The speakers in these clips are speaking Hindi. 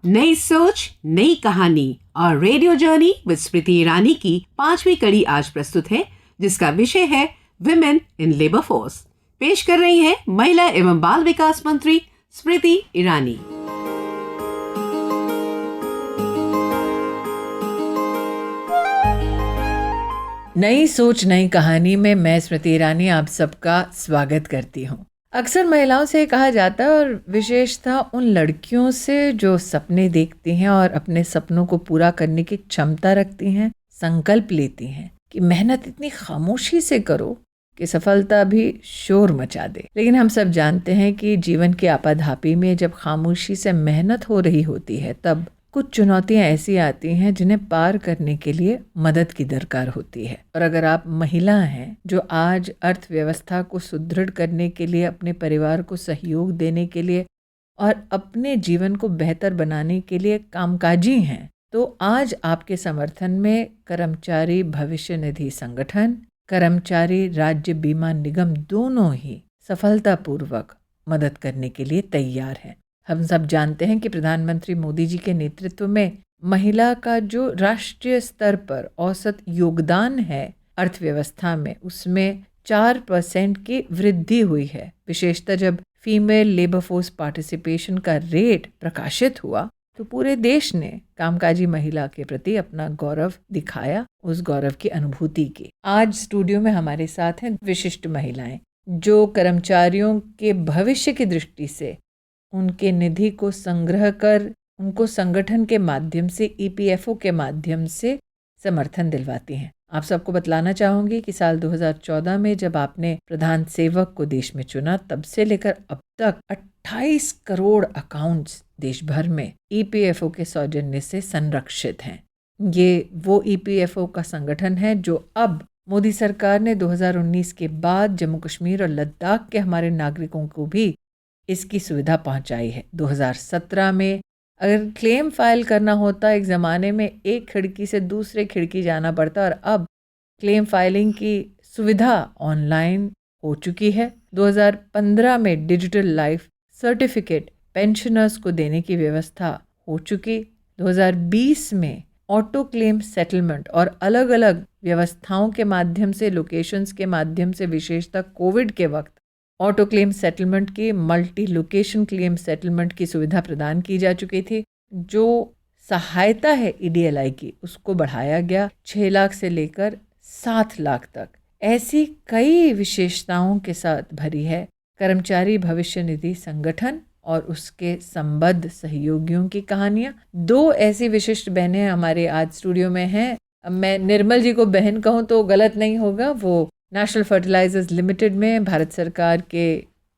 नई सोच, नई कहानी और radio journey with Smriti Irani की 5वीं कड़ी आज प्रस्तुत है, जिसका विषय है विमेन इन लेबर फोर्स। पेश कर रही हैं महिला एवं बाल विकास मंत्री स्मृति ईरानी। नई सोच नई कहानी में मैं स्मृति ईरानी आप सबका स्वागत करती हूँ। अक्सर महिलाओं से कहा जाता है, और विशेषतः उन लड़कियों से जो सपने देखती हैं और अपने सपनों को पूरा करने की क्षमता रखती हैं, संकल्प लेती हैं कि मेहनत इतनी खामोशी से करो कि सफलता भी शोर मचा दे। लेकिन हम सब जानते हैं कि जीवन की आपाधापी में जब खामोशी से मेहनत हो रही होती है, तब कुछ चुनौतियां ऐसी आती हैं जिन्हें पार करने के लिए मदद की दरकार होती है। और अगर आप महिला हैं जो आज अर्थव्यवस्था को सुदृढ़ करने के लिए, अपने परिवार को सहयोग देने के लिए और अपने जीवन को बेहतर बनाने के लिए कामकाजी हैं, तो आज आपके समर्थन में कर्मचारी भविष्य निधि संगठन, कर्मचारी राज्य बीमा निगम दोनों ही सफलतापूर्वक मदद करने के लिए तैयार हैं। हम सब जानते हैं कि प्रधानमंत्री मोदी जी के नेतृत्व में महिला का जो राष्ट्रीय स्तर पर औसत योगदान है अर्थव्यवस्था में, उसमें 4% की वृद्धि हुई है। विशेषतः जब फीमेल लेबर फोर्स पार्टिसिपेशन का रेट प्रकाशित हुआ तो पूरे देश ने कामकाजी महिला के प्रति अपना गौरव दिखाया, उस गौरव की अनुभूति की। आज स्टूडियो में हमारे साथ हैं विशिष्ट महिलाएं जो कर्मचारियों के भविष्य की दृष्टि से उनके निधि को संग्रह कर उनको संगठन के माध्यम से, ईपीएफओ के माध्यम से समर्थन दिलवाती हैं। आप सबको बतलाना चाहूँगी कि साल 2014 में जब आपने प्रधान सेवक को देश में चुना, तब से लेकर अब तक 28 करोड़ अकाउंट्स देश भर में ईपीएफओ के सौजन्य से संरक्षित हैं। ये वो ईपीएफओ का संगठन है जो अब मोदी सरकार ने 2019 के बाद जम्मू कश्मीर और लद्दाख के हमारे नागरिकों को भी इसकी सुविधा पहुंचाई है। 2017 में अगर क्लेम फाइल करना होता, एक ज़माने में एक खिड़की से दूसरे खिड़की जाना पड़ता, और अब क्लेम फाइलिंग की सुविधा ऑनलाइन हो चुकी है। 2015 में डिजिटल लाइफ सर्टिफिकेट पेंशनर्स को देने की व्यवस्था हो चुकी। 2020 में ऑटो क्लेम सेटलमेंट और अलग अलग व्यवस्थाओं के माध्यम से, लोकेशंस के माध्यम से, विशेषतः कोविड के वक्त ऑटो क्लेम सेटलमेंट की, मल्टी लोकेशन क्लेम सेटलमेंट की सुविधा प्रदान की जा चुकी थी। जो सहायता है ईडीएलआई की, उसको बढ़ाया गया 6 लाख से लेकर 7 लाख तक। ऐसी कई विशेषताओं के साथ भरी है कर्मचारी भविष्य निधि संगठन और उसके संबद्ध सहयोगियों की कहानियाँ। 2 ऐसी विशिष्ट बहनें हमारे आज स्टूडियो में हैं। मैं निर्मल जी को बहन कहूँ तो गलत नहीं होगा। वो नेशनल फर्टिलाइजर्स लिमिटेड में भारत सरकार के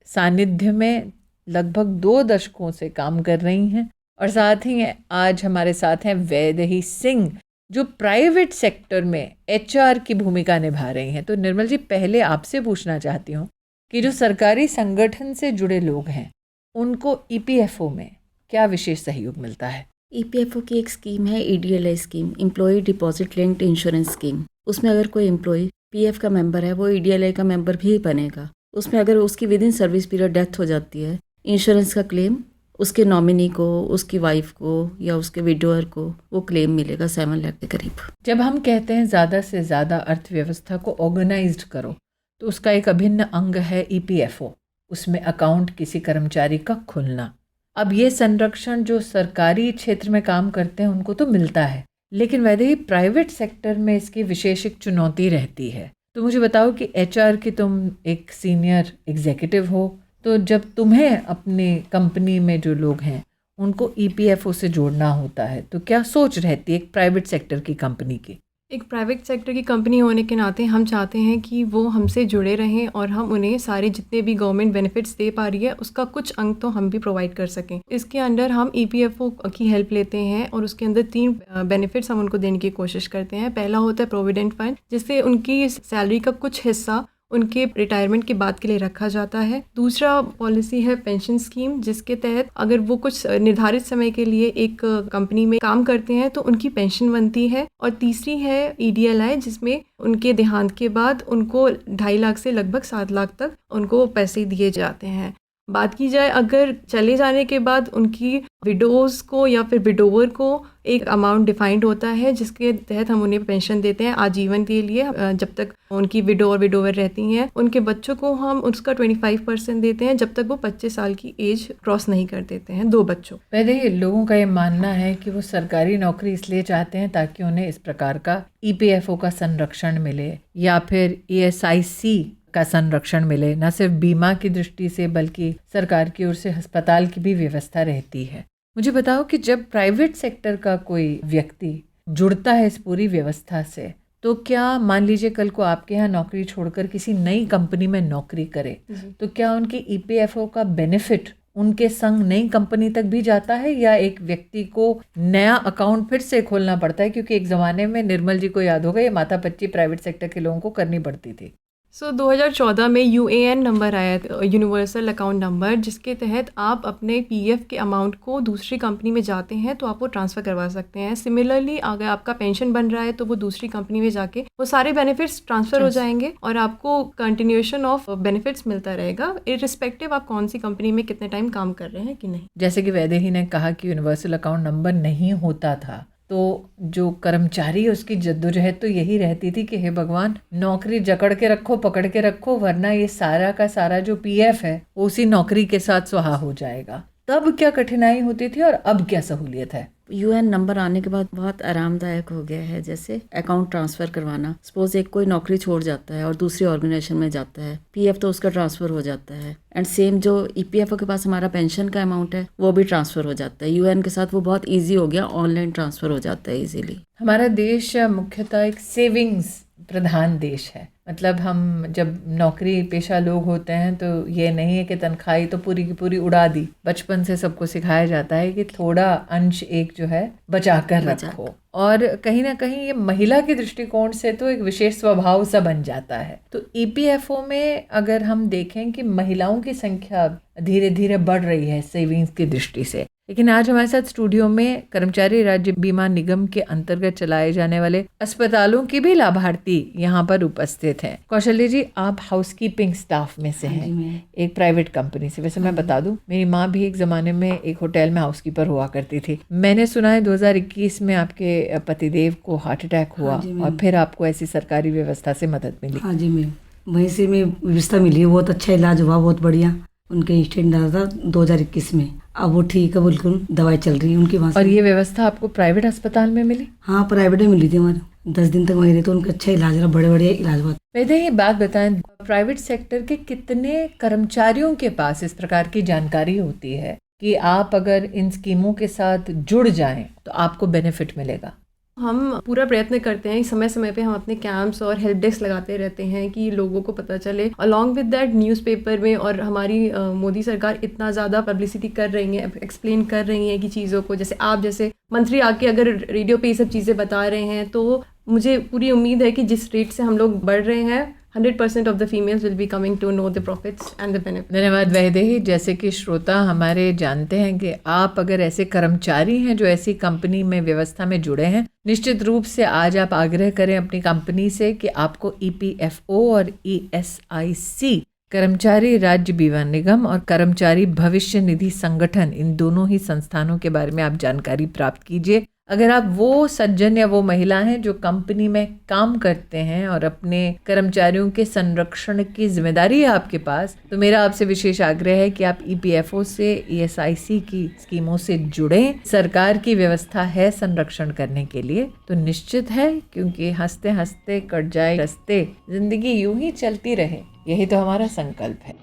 सानिध्य में लगभग 2 दशकों से काम कर रही हैं, और साथ ही आज हमारे साथ हैं वैदेही सिंह जो प्राइवेट सेक्टर में एचआर की भूमिका निभा रही हैं। तो निर्मल जी, पहले आपसे पूछना चाहती हूँ कि जो सरकारी संगठन से जुड़े लोग हैं उनको ईपीएफओ में क्या विशेष सहयोग मिलता है? ईपीएफओ की एक स्कीम है EDLI scheme, employ deposit linked insurance scheme. उसमें अगर कोई एम्प्लॉय पीएफ का मेंबर है, वो ईडीएलआई का मेंबर भी बनेगा। उसमें अगर उसकी with in service period death हो जाती है, इंश्योरेंस का क्लेम उसके नॉमिनी को, उसकी वाइफ को या उसके विडोअर को वो क्लेम मिलेगा 7 लाख के करीब। जब हम कहते हैं ज़्यादा से ज़्यादा अर्थव्यवस्था को ऑर्गेनाइज्ड करो, तो उसका एक अभिन्न अंग है ईपीएफओ, उसमें अकाउंट किसी कर्मचारी का खुलना। अब ये संरक्षण जो सरकारी क्षेत्र में काम करते हैं उनको तो मिलता है, लेकिन वैसे ही प्राइवेट सेक्टर में इसकी विशेष एक चुनौती रहती है। तो मुझे बताओ कि एचआर की तुम एक सीनियर एग्जीक्यूटिव हो, तो जब तुम्हें अपनी कंपनी में जो लोग हैं उनको ईपीएफओ से जोड़ना होता है, तो क्या सोच रहती है एक प्राइवेट सेक्टर की कंपनी की? एक प्राइवेट सेक्टर की कंपनी होने के नाते हम चाहते हैं कि वो हमसे जुड़े रहें और हम उन्हें सारे जितने भी गवर्नमेंट बेनिफिट्स दे पा रही है उसका कुछ अंग तो हम भी प्रोवाइड कर सकें। इसके अंडर हम ईपीएफओ की हेल्प लेते हैं और उसके अंदर 3 बेनिफिट्स हम उनको देने की कोशिश करते हैं। पहला होता है प्रोविडेंट फंड, जिससे उनकी सैलरी का कुछ हिस्सा उनके रिटायरमेंट के बाद के लिए रखा जाता है। दूसरा पॉलिसी है पेंशन स्कीम, जिसके तहत अगर वो कुछ निर्धारित समय के लिए एक कंपनी में काम करते हैं तो उनकी पेंशन बनती है। और तीसरी है ईडीएलआई, जिसमें उनके देहांत के बाद उनको 2.5 लाख से लगभग 7 लाख तक उनको पैसे दिए जाते हैं। बात की जाए अगर चले जाने के बाद उनकी विडोज़ को या फिर विडोवर को एक अमाउंट डिफाइंड होता है जिसके तहत हम उन्हें पेंशन देते हैं आजीवन के लिए, जब तक उनकी विडो और विडोवर रहती हैं। उनके बच्चों को हम उसका 25% देते हैं जब तक वो 25 साल की एज क्रॉस नहीं कर देते हैं, 2 बच्चों। वैसे लोगों का ये मानना है कि वो सरकारी नौकरी इसलिए चाहते हैं ताकि उन्हें इस प्रकार का ईपीएफओ का संरक्षण मिले या फिर ईएसआईसी का संरक्षण मिले। न सिर्फ बीमा की दृष्टि से बल्कि सरकार की ओर से अस्पताल की भी व्यवस्था रहती है। मुझे बताओ कि जब प्राइवेट सेक्टर का कोई व्यक्ति जुड़ता है इस पूरी व्यवस्था से, तो क्या मान लीजिए कल को आपके यहाँ नौकरी छोड़कर किसी नई कंपनी में नौकरी करे, तो क्या उनके ईपीएफओ का बेनिफिट उनके संग नई कंपनी तक भी जाता है या एक व्यक्ति को नया अकाउंट फिर से खोलना पड़ता है? क्योंकि एक ज़माने में निर्मल जी को याद होगा ये माथापच्ची प्राइवेट सेक्टर के लोगों को करनी पड़ती थी। 2014 में यूएएन नंबर आया, यूनिवर्सल अकाउंट नंबर, जिसके तहत आप अपने पीएफ के अमाउंट को दूसरी कंपनी में जाते हैं तो आप वो ट्रांसफ़र करवा सकते हैं। सिमिलरली अगर आपका पेंशन बन रहा है तो वो दूसरी कंपनी में जाके वो सारे बेनिफिट्स ट्रांसफ़र हो जाएंगे और आपको कंटिन्यूएशन ऑफ बेनिफिट्स मिलता रहेगा, इररिस्पेक्टिव आप कौन सी कंपनी में कितने टाइम काम कर रहे हैं कि नहीं। जैसे कि वैदेही ने कहा कि यूनिवर्सल अकाउंट नंबर नहीं होता था, तो जो कर्मचारी उसकी जद्दोजहद तो यही रहती थी कि हे भगवान नौकरी जकड़ के रखो, पकड़ के रखो, वरना ये सारा का सारा जो पीएफ है वो उसी नौकरी के साथ स्वाहा हो जाएगा। तब क्या कठिनाई होती थी और अब क्या सहूलियत है? यूएन नंबर आने के बाद बहुत आरामदायक हो गया है। जैसे अकाउंट ट्रांसफ़र करवाना, सपोज एक कोई नौकरी छोड़ जाता है और दूसरी ऑर्गेनाइजेशन में जाता है, पीएफ तो उसका ट्रांसफ़र हो जाता है एंड सेम जो ईपीएफओ के पास हमारा पेंशन का अमाउंट है वो भी ट्रांसफ़र हो जाता है। यूएन के साथ वो बहुत ईजी हो गया, ऑनलाइन ट्रांसफ़र हो जाता है ईजीली। हमारा देश मुख्यतः एक सेविंग्स प्रधान देश है। मतलब हम जब नौकरी पेशा लोग होते हैं तो ये नहीं है कि तनख्वाही तो पूरी की पूरी उड़ा दी। बचपन से सबको सिखाया जाता है कि थोड़ा अंश एक जो है बचा कर रखो, और कहीं ना कहीं ये महिला के दृष्टिकोण से तो एक विशेष स्वभाव सा बन जाता है। तो ईपीएफओ में अगर हम देखें कि महिलाओं की संख्या धीरे धीरे बढ़ रही है सेविंग्स की दृष्टि से, लेकिन आज हमारे साथ स्टूडियो में कर्मचारी राज्य बीमा निगम के अंतर्गत चलाए जाने वाले अस्पतालों की भी लाभार्थी यहाँ पर उपस्थित हैं। कौशल्य जी, आप हाउसकीपिंग स्टाफ में से हैं, एक प्राइवेट कंपनी से। वैसे मैं बता दूं, मेरी माँ भी एक ज़माने में एक होटल में हाउसकीपर हुआ करती थी। मैंने सुना है 2021 में आपके पतिदेव को हार्ट अटैक हुआ और फिर आपको ऐसी सरकारी व्यवस्था से मदद मिली। हाँ जी, मैं वहीं से मैं व्यवस्था मिली, बहुत अच्छा इलाज हुआ, बहुत बढ़िया। उनके इंस्टेंट डाला था 2021 में, अब वो ठीक है, बिल्कुल दवाई चल रही है उनकी वहाँ से। और ये व्यवस्था आपको प्राइवेट अस्पताल में मिली? हाँ, प्राइवेट में मिली थी हमारे। 10 दिन तक वहीं रहे तो उनका अच्छा इलाज रहा, बड़े बड़े इलाज हुआ। वैसे ये बात बताएं, प्राइवेट सेक्टर के कितने कर्मचारियों के पास इस प्रकार की जानकारी होती है कि आप अगर इन स्कीमों के साथ जुड़ जाएं तो आपको बेनिफिट मिलेगा? हम पूरा प्रयत्न करते हैं, समय समय पे हम अपने कैंप्स और हेल्प डेस्क लगाते रहते हैं कि लोगों को पता चले। अलॉन्ग विद दैट न्यूज़पेपर में और हमारी मोदी सरकार इतना ज़्यादा पब्लिसिटी कर रही है, एक्सप्लेन कर रही है कि चीज़ों को, जैसे आप जैसे मंत्री आके अगर रेडियो पे ये सब चीज़ें बता रहे हैं, तो मुझे पूरी उम्मीद है कि जिस रेट से हम लोग बढ़ रहे हैं 100% of the females will be coming to know the profits and the benefits. धन्यवाद वैदेही। जैसे कि श्रोता हमारे जानते हैं कि आप अगर ऐसे कर्मचारी हैं जो ऐसी कंपनी में व्यवस्था में जुड़े हैं, निश्चित रूप से आज आप आग्रह करें अपनी कंपनी से कि आपको ईपीएफओ और ईएसआईसी, कर्मचारी राज्य बीमा निगम और कर्मचारी भविष्य निधि संगठन, इन दोनों ही संस्थानों के बारे में आप जानकारी प्राप्त कीजिए। अगर आप वो सज्जन या वो महिला हैं जो कंपनी में काम करते हैं और अपने कर्मचारियों के संरक्षण की जिम्मेदारी है आपके पास, तो मेरा आपसे विशेष आग्रह है कि आप ईपीएफओ से, ईएसआईसी की स्कीमों से जुड़ें। सरकार की व्यवस्था है संरक्षण करने के लिए, तो निश्चित है, क्योंकि हंसते हंसते कट जाए रस्ते, जिंदगी यूं ही चलती रहे, यही तो हमारा संकल्प है।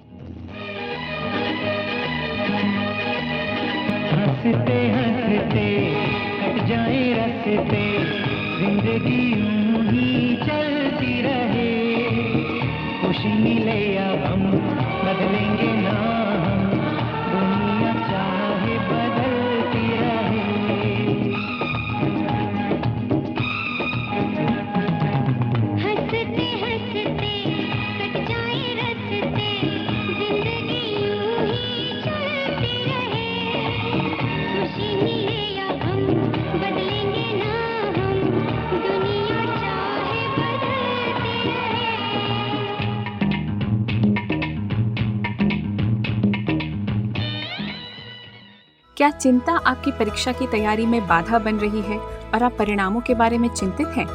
हंसते हंसते कट जाए रास्ते, जिंदगी यूं ही चलती रहे, खुशी मिले या गम बदलेंगे ना हम, दुनिया चाहे बदलती रहे। हंसते हंसते कट जाए रास्ते, जिंदगी यूं ही चलती रहे, खुशी मिले या गम बदलेंगे ना हम, दुनिया चाहे बदलती रहे। क्या चिंता आपकी परीक्षा की तैयारी में बाधा बन रही है और आप परिणामों के बारे में चिंतित हैं?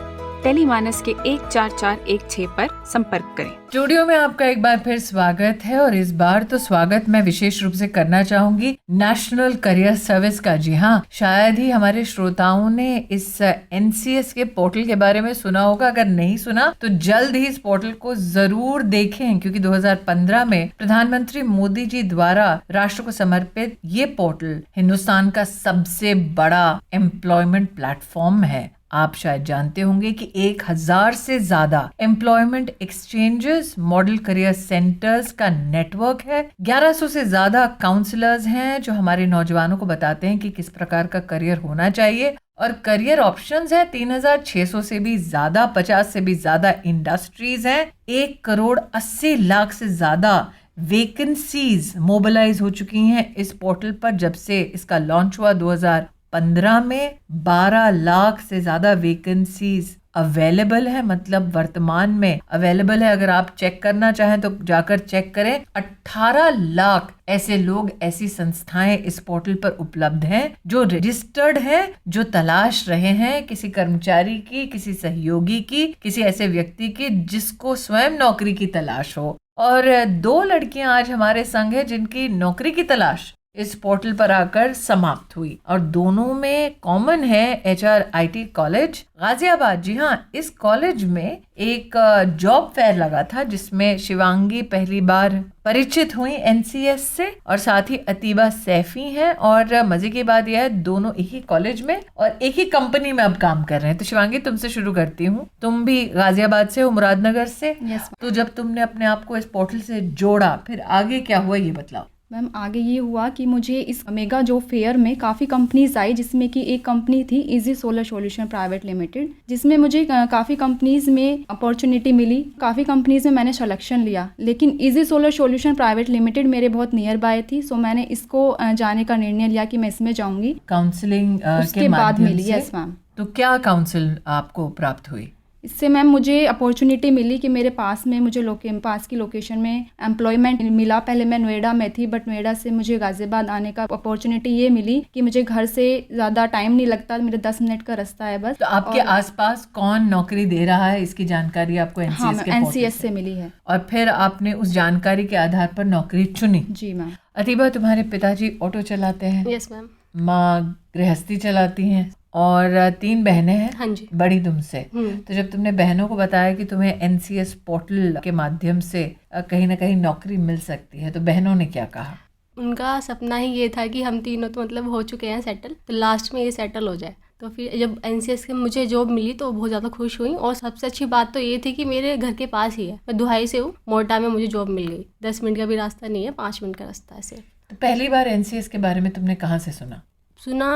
टेलीमानस के 14416 पर संपर्क करें। स्टूडियो में आपका एक बार फिर स्वागत है और इस बार तो स्वागत मैं विशेष रूप से करना चाहूंगी नेशनल करियर सर्विस का। जी हाँ, शायद ही हमारे श्रोताओं ने इस NCS के पोर्टल के बारे में सुना होगा। अगर नहीं सुना तो जल्द ही इस पोर्टल को जरूर देखें, क्योंकि 2015 में प्रधानमंत्री मोदी जी द्वारा राष्ट्र को समर्पित ये पोर्टल हिंदुस्तान का सबसे बड़ा एम्प्लॉयमेंट प्लेटफॉर्म है। आप शायद जानते होंगे कि 1000 से ज्यादा employment exchanges, model career centres का नेटवर्क है। 1100 से ज्यादा काउंसलर्स हैं जो हमारे नौजवानों को बताते हैं कि किस प्रकार का करियर होना चाहिए। और करियर ऑप्शंस है 3600 से भी ज्यादा, 50 से भी ज्यादा इंडस्ट्रीज हैं। 1,80,00,000 से ज्यादा वैकेंसीज मोबिलाइज हो चुकी हैं इस पोर्टल पर। जब से इसका लॉन्च हुआ 2015 में 12 लाख से ज्यादा वैकेंसीज अवेलेबल है, मतलब वर्तमान में अवेलेबल है। अगर आप चेक करना चाहें तो जाकर चेक करें। 18 लाख ऐसे लोग, ऐसी संस्थाएं इस पोर्टल पर उपलब्ध हैं जो रजिस्टर्ड हैं, जो तलाश रहे हैं किसी कर्मचारी की, किसी सहयोगी की, किसी ऐसे व्यक्ति की जिसको स्वयं नौकरी की तलाश हो। और 2 लड़कियां आज हमारे संग हैं जिनकी नौकरी की तलाश इस पोर्टल पर आकर समाप्त हुई, और दोनों में कॉमन है HRIT कॉलेज गाजियाबाद। जी हाँ, इस कॉलेज में एक जॉब फेयर लगा था जिसमें शिवांगी पहली बार परिचित हुई NCS से, और साथ ही अतीबा सैफी हैं। और मजे की बात यह है दोनों एक ही कॉलेज में और एक ही कंपनी में अब काम कर रहे हैं। तो शिवांगी, तुमसे शुरू करती हूँ। तुम भी गाजियाबाद से हो, मुरादनगर से। तो जब तुमने अपने आप को इस पोर्टल से जोड़ा, फिर आगे क्या हुआ ये बताओ। मैम, आगे ये हुआ कि मुझे इस मेगा जॉब फेयर में काफ़ी कंपनीज आई, जिसमें कि एक कंपनी थी easy solar solution private limited, जिसमें मुझे काफ़ी कंपनीज में अपॉर्चुनिटी मिली। काफ़ी कंपनीज में मैंने सिलेक्शन लिया, लेकिन easy solar solution private limited मेरे बहुत नियर बाय थी, सो मैंने इसको जाने का निर्णय लिया कि मैं इसमें जाऊँगी। काउंसलिंग उसके बाद मिली। Yes ma'am. तो क्या काउंसिल आपको प्राप्त हुई? इससे मैम मुझे अपॉर्चुनिटी मिली कि मेरे पास में मुझे पास की लोकेशन में एम्प्लॉयमेंट मिला। पहले मैं नोएडा में थी, बट नोएडा से मुझे गाजियाबाद आने का अपॉर्चुनिटी ये मिली कि मुझे घर से ज़्यादा टाइम नहीं लगता, मेरे 10 मिनट का रास्ता है बस। तो आपके आसपास कौन नौकरी दे रहा है, इसकी जानकारी आपको NCS से मिली है। और फिर आपने उस जानकारी के आधार पर नौकरी चुनी। जी मैम। अतीबा, तुम्हारे पिताजी ऑटो चलाते हैं? Yes ma'am. माँ गृहस्थी चलाती हैं और 3 बहनें हैं। हाँ जी। बड़ी तुमसे। तो जब तुमने बहनों को बताया कि तुम्हें NCS पोर्टल के माध्यम से कहीं ना कहीं नौकरी मिल सकती है, तो बहनों ने क्या कहा? उनका सपना ही ये था कि हम तीनों तो मतलब हो चुके हैं सेटल, तो लास्ट में ये सेटल हो जाए। तो फिर जब NCS के मुझे जॉब मिली तो बहुत ज़्यादा खुश हुई, और सबसे अच्छी बात तो ये थी कि मेरे घर के पास ही है। मैं दुहाई से हूँ, मोटा में मुझे जॉब मिल गई। 10 मिनट का भी रास्ता नहीं है, 5 मिनट का रास्ता है सिर्फ। तो पहली बार NCS के बारे में तुमने कहाँ से सुना?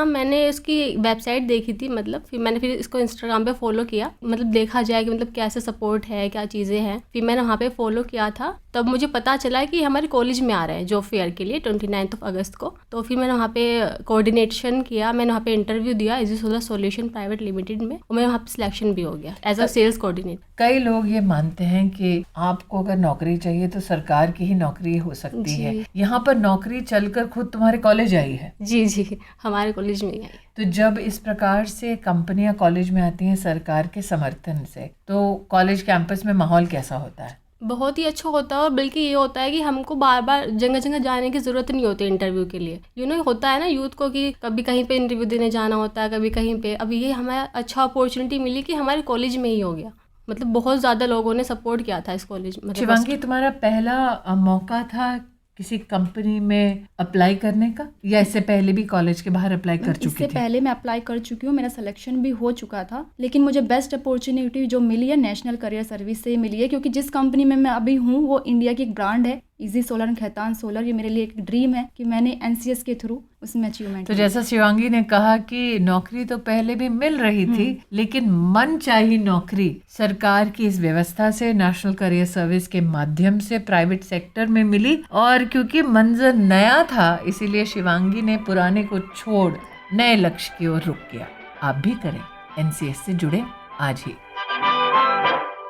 मैंने इसकी वेबसाइट देखी थी, मतलब फिर इसको इंस्टाग्राम पे फॉलो किया, मतलब देखा जाए कि मतलब कैसे सपोर्ट है, क्या चीज़ें हैं। फिर मैंने वहाँ पे फॉलो किया था, तब मुझे पता चला कि हमारे कॉलेज में आ रहा है जॉब फेयर के लिए 29 अगस्त को। तो फिर मैंने वहाँ पे कोऑर्डिनेशन किया, मैंने वहाँ पे इंटरव्यू दिया easy solar solution private limited में, और मैं वहाँ पे सिलेक्शन भी हो गया एज अ सेल्स कोऑर्डिनेटर। कई लोग ये मानते हैं कि आपको अगर नौकरी चाहिए तो सरकार की ही नौकरी हो सकती है। यहाँ पर नौकरी चलकर खुद तुम्हारे कॉलेज आई है? जी, हमारे कॉलेज में ही आई। तो जब इस प्रकार से कंपनियां कॉलेज में आती हैं सरकार के समर्थन से, तो कॉलेज कैंपस में माहौल कैसा होता है? बहुत ही अच्छा होता है, और बल्कि ये होता है कि हमको बार बार जगह जगह जाने की ज़रूरत नहीं होती इंटरव्यू के लिए। होता है ना यूथ को कि कभी कहीं पे इंटरव्यू देने जाना होता है, कभी कहीं पे। अब ये हमें अच्छा अपॉर्चुनिटी मिली कि हमारे कॉलेज में ही हो गया। मतलब बहुत ज़्यादा लोगों ने सपोर्ट किया था इस कॉलेज में। शिवांगी, तुम्हारा पहला मौका था किसी कंपनी में अप्लाई करने का, या इससे पहले भी कॉलेज के बाहर अप्लाई कर चुकी थी? इससे पहले मैं अप्लाई कर चुकी हूँ, मेरा सिलेक्शन भी हो चुका था, लेकिन मुझे बेस्ट अपॉर्चुनिटी जो मिली है नेशनल करियर सर्विस से मिली है, क्योंकि जिस कंपनी में मैं अभी हूँ वो इंडिया की एक ब्रांड है इजी सोलर खैतान सोलर। ये मेरे लिए एक ड्रीम है कि मैंने NCS के थ्रू उसमें अचीवमेंट। तो जैसा शिवांगी ने कहा कि नौकरी तो पहले भी मिल रही थी, लेकिन मन चाहिए नौकरी सरकार की इस व्यवस्था से, नेशनल करियर सर्विस के माध्यम से प्राइवेट सेक्टर में मिली। और क्योंकि मंजर नया था, इसीलिए शिवांगी ने पुराने को छोड़ नए लक्ष्य की ओर रुख किया। आप भी करें, NCS से जुड़े आज ही।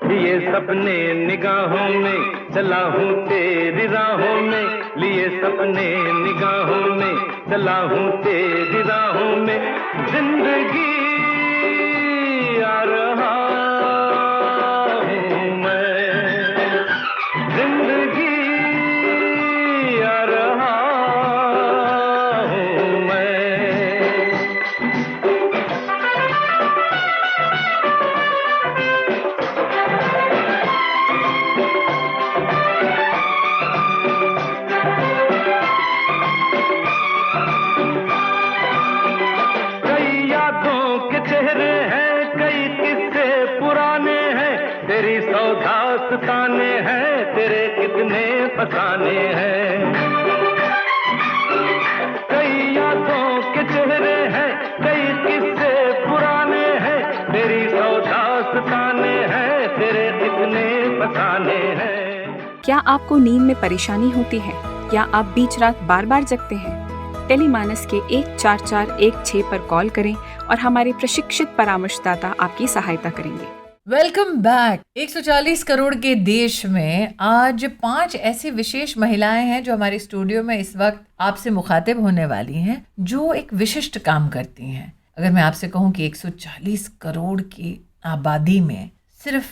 लिए सपने निगाहों में चला हूँ तेरी राहों में, लिए सपने निगाहों में चला हूँ तेरी राहों में, जिंदगी आ रहा हूँ मैं, जिंदगी आ रहा हूँ मैं। कई यादों के चेहरे हैं, कई किस्से पुराने हैं, तेरी सौदास्ताने हैं, तेरे कितने फसाने हैं। कई यादों के चेहरे हैं, कई किस्से पुराने हैं, तेरी सौदास्ताने हैं, तेरे कितने फसाने हैं। क्या आपको नींद में परेशानी होती है या आप बीच रात बार बार जगते हैं? टेलीमानस के 14416 पर कॉल करें और हमारे प्रशिक्षित परामर्शदाता आपकी सहायता करेंगे। Welcome back. 140 करोड़ के देश में आज 5 ऐसी विशेष महिलाएं हैं जो हमारे स्टूडियो में इस वक्त आपसे मुखातिब होने वाली हैं, जो एक विशिष्ट काम करती हैं। अगर मैं आपसे कहूं कि 140 करोड़ की आबादी में सिर्फ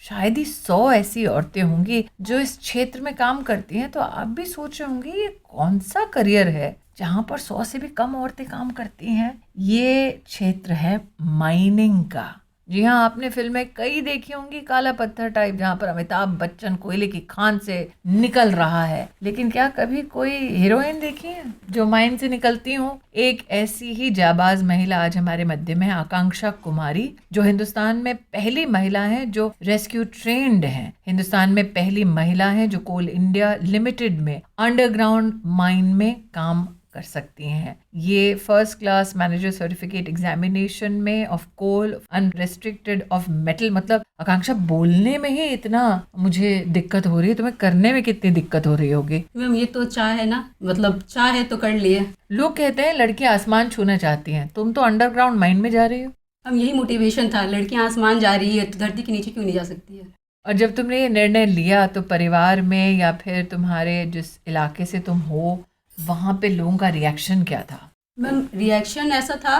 शायद ही 100 ऐसी औरतें होंगी जो इस क्षेत्र में काम करती हैं, तो आप भी सोच रहे होंगे ये कौन सा करियर है जहाँ पर 100 से भी कम औरतें काम करती हैं। ये क्षेत्र है माइनिंग का। जी हाँ, आपने फिल्में कई देखी होंगी काला पत्थर टाइप, जहाँ पर अमिताभ बच्चन कोयले की खान से निकल रहा है, लेकिन क्या कभी कोई हीरोइन देखी है जो माइन से निकलती हो? एक ऐसी ही जाबाज महिला आज हमारे मध्य में है, आकांक्षा कुमारी, जो हिंदुस्तान में पहली महिला है जो रेस्क्यू ट्रेंड है, हिंदुस्तान में पहली महिला है जो कोल इंडिया लिमिटेड में अंडरग्राउंड माइन में काम कर सकती हैं। ये first class manager certificate examination में of coal unrestricted of metal, मतलब आकांक्षा बोलने में ही इतना मुझे दिक्कत हो रही है, तुम्हें करने में कितनी दिक्कत हो रही होगी? मैम ये तो चाह है ना, मतलब चाह है तो कर लिए। लोग कहते हैं लड़कियां आसमान छूना चाहती हैं, तुम तो अंडरग्राउंड माइन में जा रही हो। हम यही मोटिवेशन था, लड़कियां आसमान जा रही है तो धरती के नीचे क्यों नहीं जा सकती है। और जब तुमने ये निर्णय लिया तो परिवार में या फिर तुम्हारे जिस इलाके से तुम हो वहाँ पे लोगों का रिएक्शन क्या था? मैम रिएक्शन ऐसा था,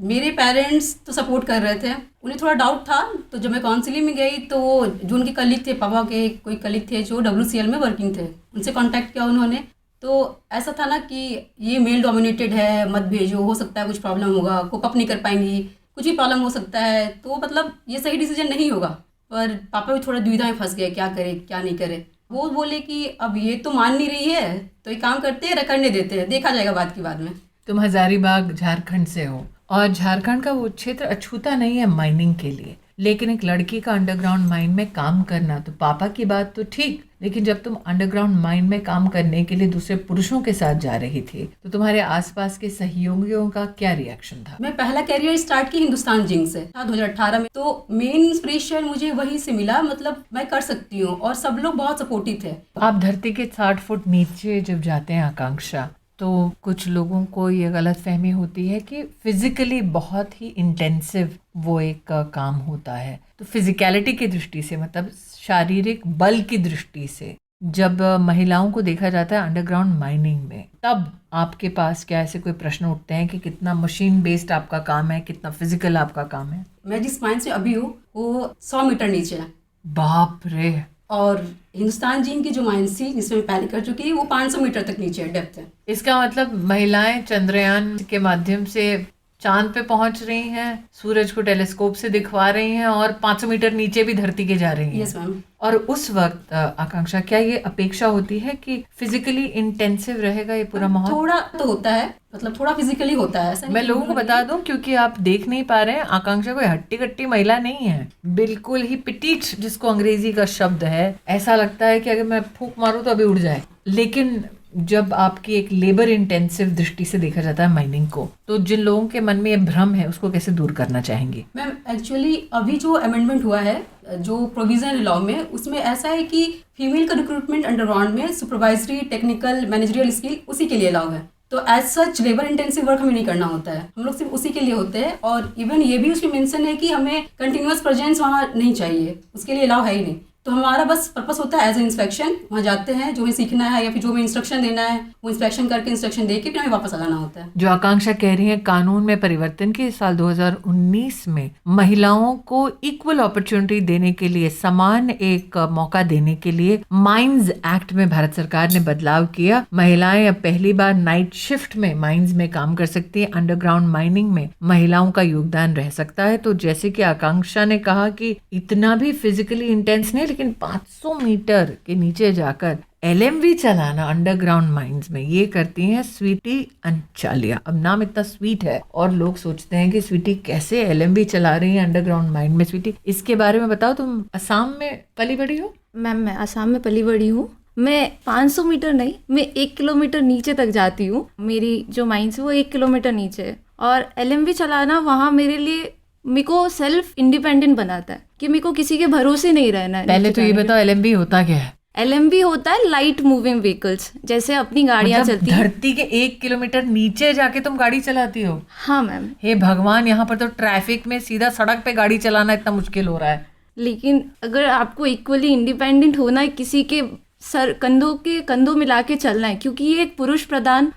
मेरे पेरेंट्स तो सपोर्ट कर रहे थे, उन्हें थोड़ा डाउट था। तो जब मैं काउंसलिंग में गई तो जो उनके कलीग थे, पापा के कोई कलीग थे जो WCL में वर्किंग थे, उनसे कांटेक्ट किया उन्होंने। तो ऐसा था ना कि ये मेल डोमिनेटेड है, मत भेजो, हो सकता है कुछ प्रॉब्लम होगा, कोप अप नहीं कर पाएंगी, कुछ भी प्रॉब्लम हो सकता है, तो मतलब ये सही डिसीजन नहीं होगा। पर पापा भी थोड़ा दुविधा में फंस गए, क्या करे क्या नहीं करे। वो बोले कि अब ये तो मान नहीं रही है तो एक काम करते हैं, करने देते हैं, देखा जाएगा बात की बाद में। तुम हजारीबाग झारखंड से हो और झारखंड का वो क्षेत्र अछूता नहीं है माइनिंग के लिए, लेकिन एक लड़की का अंडरग्राउंड माइन में काम करना, तो पापा की बात तो ठीक, लेकिन जब तुम अंडरग्राउंड माइन में काम करने के लिए दूसरे पुरुषों के साथ जा रही थी तो तुम्हारे आसपास के सहयोगियों का क्या रिएक्शन था? मैं पहला कैरियर स्टार्ट की हिंदुस्तान जिंक से 2018 में, तो मेन इंस्पिरेशन मुझे वहीं से मिला, मतलब मैं कर सकती हूँ, और सब लोग बहुत सपोर्टिव थे। आप धरती के 60 फुट नीचे जब जाते हैं आकांक्षा, तो कुछ लोगों को ये गलत फहमी होती है कि फिजिकली बहुत ही इंटेंसिव वो एक काम होता है। तो फिजिकलिटी की दृष्टि से, मतलब शारीरिक बल की दृष्टि से, जब महिलाओं को देखा जाता है अंडरग्राउंड माइनिंग में, तब आपके पास क्या ऐसे कोई प्रश्न उठते हैं कि कितना मशीन बेस्ड आपका काम है, कितना फिजिकल आपका काम है? मैं जिस माइन से अभी हूँ वो 100 मीटर नीचे है। बाप रे। और हिंदुस्तान जिंक की जो माइंस थी जिसमें मैं पहले कर चुकी है वो 500 मीटर तक नीचे है, डेप्थ है। इसका मतलब महिलाएं चंद्रयान के माध्यम से चांद पे पहुंच रही हैं, सूरज को टेलीस्कोप से दिखवा रही हैं और 500 मीटर नीचे भी धरती के जा रही हैं। Yes ma'am. और उस वक्त आकांक्षा, क्या ये अपेक्षा होती है कि फिजिकली इंटेंसिव रहेगा ये पूरा माहौल? थोड़ा तो होता है, मतलब थोड़ा फिजिकली होता है। ऐसा मैं लोगों को बता दूं, क्योंकि आप देख नहीं पा रहे हैं, आकांक्षा कोई हट्टी कट्टी महिला नहीं है, बिल्कुल ही पिटीट जिसको अंग्रेजी का शब्द है। ऐसा लगता है कि अगर मैं फूंक मारूं तो अभी उड़ जाए। लेकिन जब आपकी एक लेबर इंटेंसिव दृष्टि से देखा जाता है माइनिंग को, तो जिन लोगों के मन में ये भ्रम है उसको कैसे दूर करना चाहेंगे? मैम एक्चुअली अभी जो अमेंडमेंट हुआ है जो प्रोविजनल लॉ में, उसमें ऐसा है कि फीमेल का रिक्रूटमेंट अंडरग्राउंड में सुपरवाइजरी, टेक्निकल, मैनेजरियल स्किल उसी के लिए अलाउ है। तो as such labour intensive work हमें नहीं करना होता है, हम लोग सिर्फ उसी के लिए होते हैं। और इवन ये भी उसमें मेंशन है कि हमें कंटिन्यूअस प्रेजेंस वहाँ नहीं चाहिए, उसके लिए अलाउ है ही नहीं। तो हमारा बस पर्पस होता है एज ए इंस्पेक्शन, वहाँ जाते हैं, जो हमें सीखना है या फिर जो हमें इंस्ट्रक्शन देना है वो इंस्पेक्शन करके इंस्ट्रक्शन दे के फिर हमें वापस आ जाना होता है। जो आकांक्षा कह रही हैं, कानून में परिवर्तन की साल 2019 में महिलाओं को इक्वल अपॉर्चुनिटी देने के लिए, समान एक मौका देने के लिए माइंस एक्ट में भारत सरकार ने बदलाव किया। महिलाएं अब पहली बार नाइट शिफ्ट में माइंस में काम कर सकती है। अंडरग्राउंड माइनिंग में महिलाओं का योगदान रह सकता है। तो जैसे कि आकांक्षा ने कहा कि इतना भी फिजिकली इंटेंस नहीं, लेकिन 500 मीटर के नीचे जाकर LMV चलाना अंडरग्राउंड माइंस में, ये करती हैं स्वीटी अंचालिया। अब नाम इतना स्वीट है और लोग सोचते हैं कि स्वीटी कैसे LMV चला रही है अंडरग्राउंड माइंस में। स्वीटी, इसके बारे में बताओ। तुम असम में पली बड़ी हो? मैम मैं असम में पली बड़ी हूँ। मैं 500 मीटर नहीं, मैं 1 किलोमीटर नीचे तक जाती हूँ। मेरी जो माइंस है वो 1 किलोमीटर नीचे है। और LMV चलाना वहाँ मेरे लिए मेरे को सेल्फ इंडिपेंडेंट बनाता है कि मेरे को किसी के भरोसे नहीं रहना है। पहले तो ये बताओ LMV होता क्या है? LMV होता है लाइट मूविंग व्हीकल्स, जैसे अपनी गाड़ियाँ मतलब चलती हैं। धरती के 1 किलोमीटर नीचे जाके तुम गाड़ी चलाती हो? हाँ मैम। हे भगवान, यहाँ पर तो ट्रैफिक में सीधा सड़क पे गाड़ी चलाना इतना मुश्किल हो रहा है। लेकिन अगर आपको इक्वली इंडिपेंडेंट होना है, किसी के सर कंधों मिला के चलना है, क्योंकि ये एक पुरुष प्रधान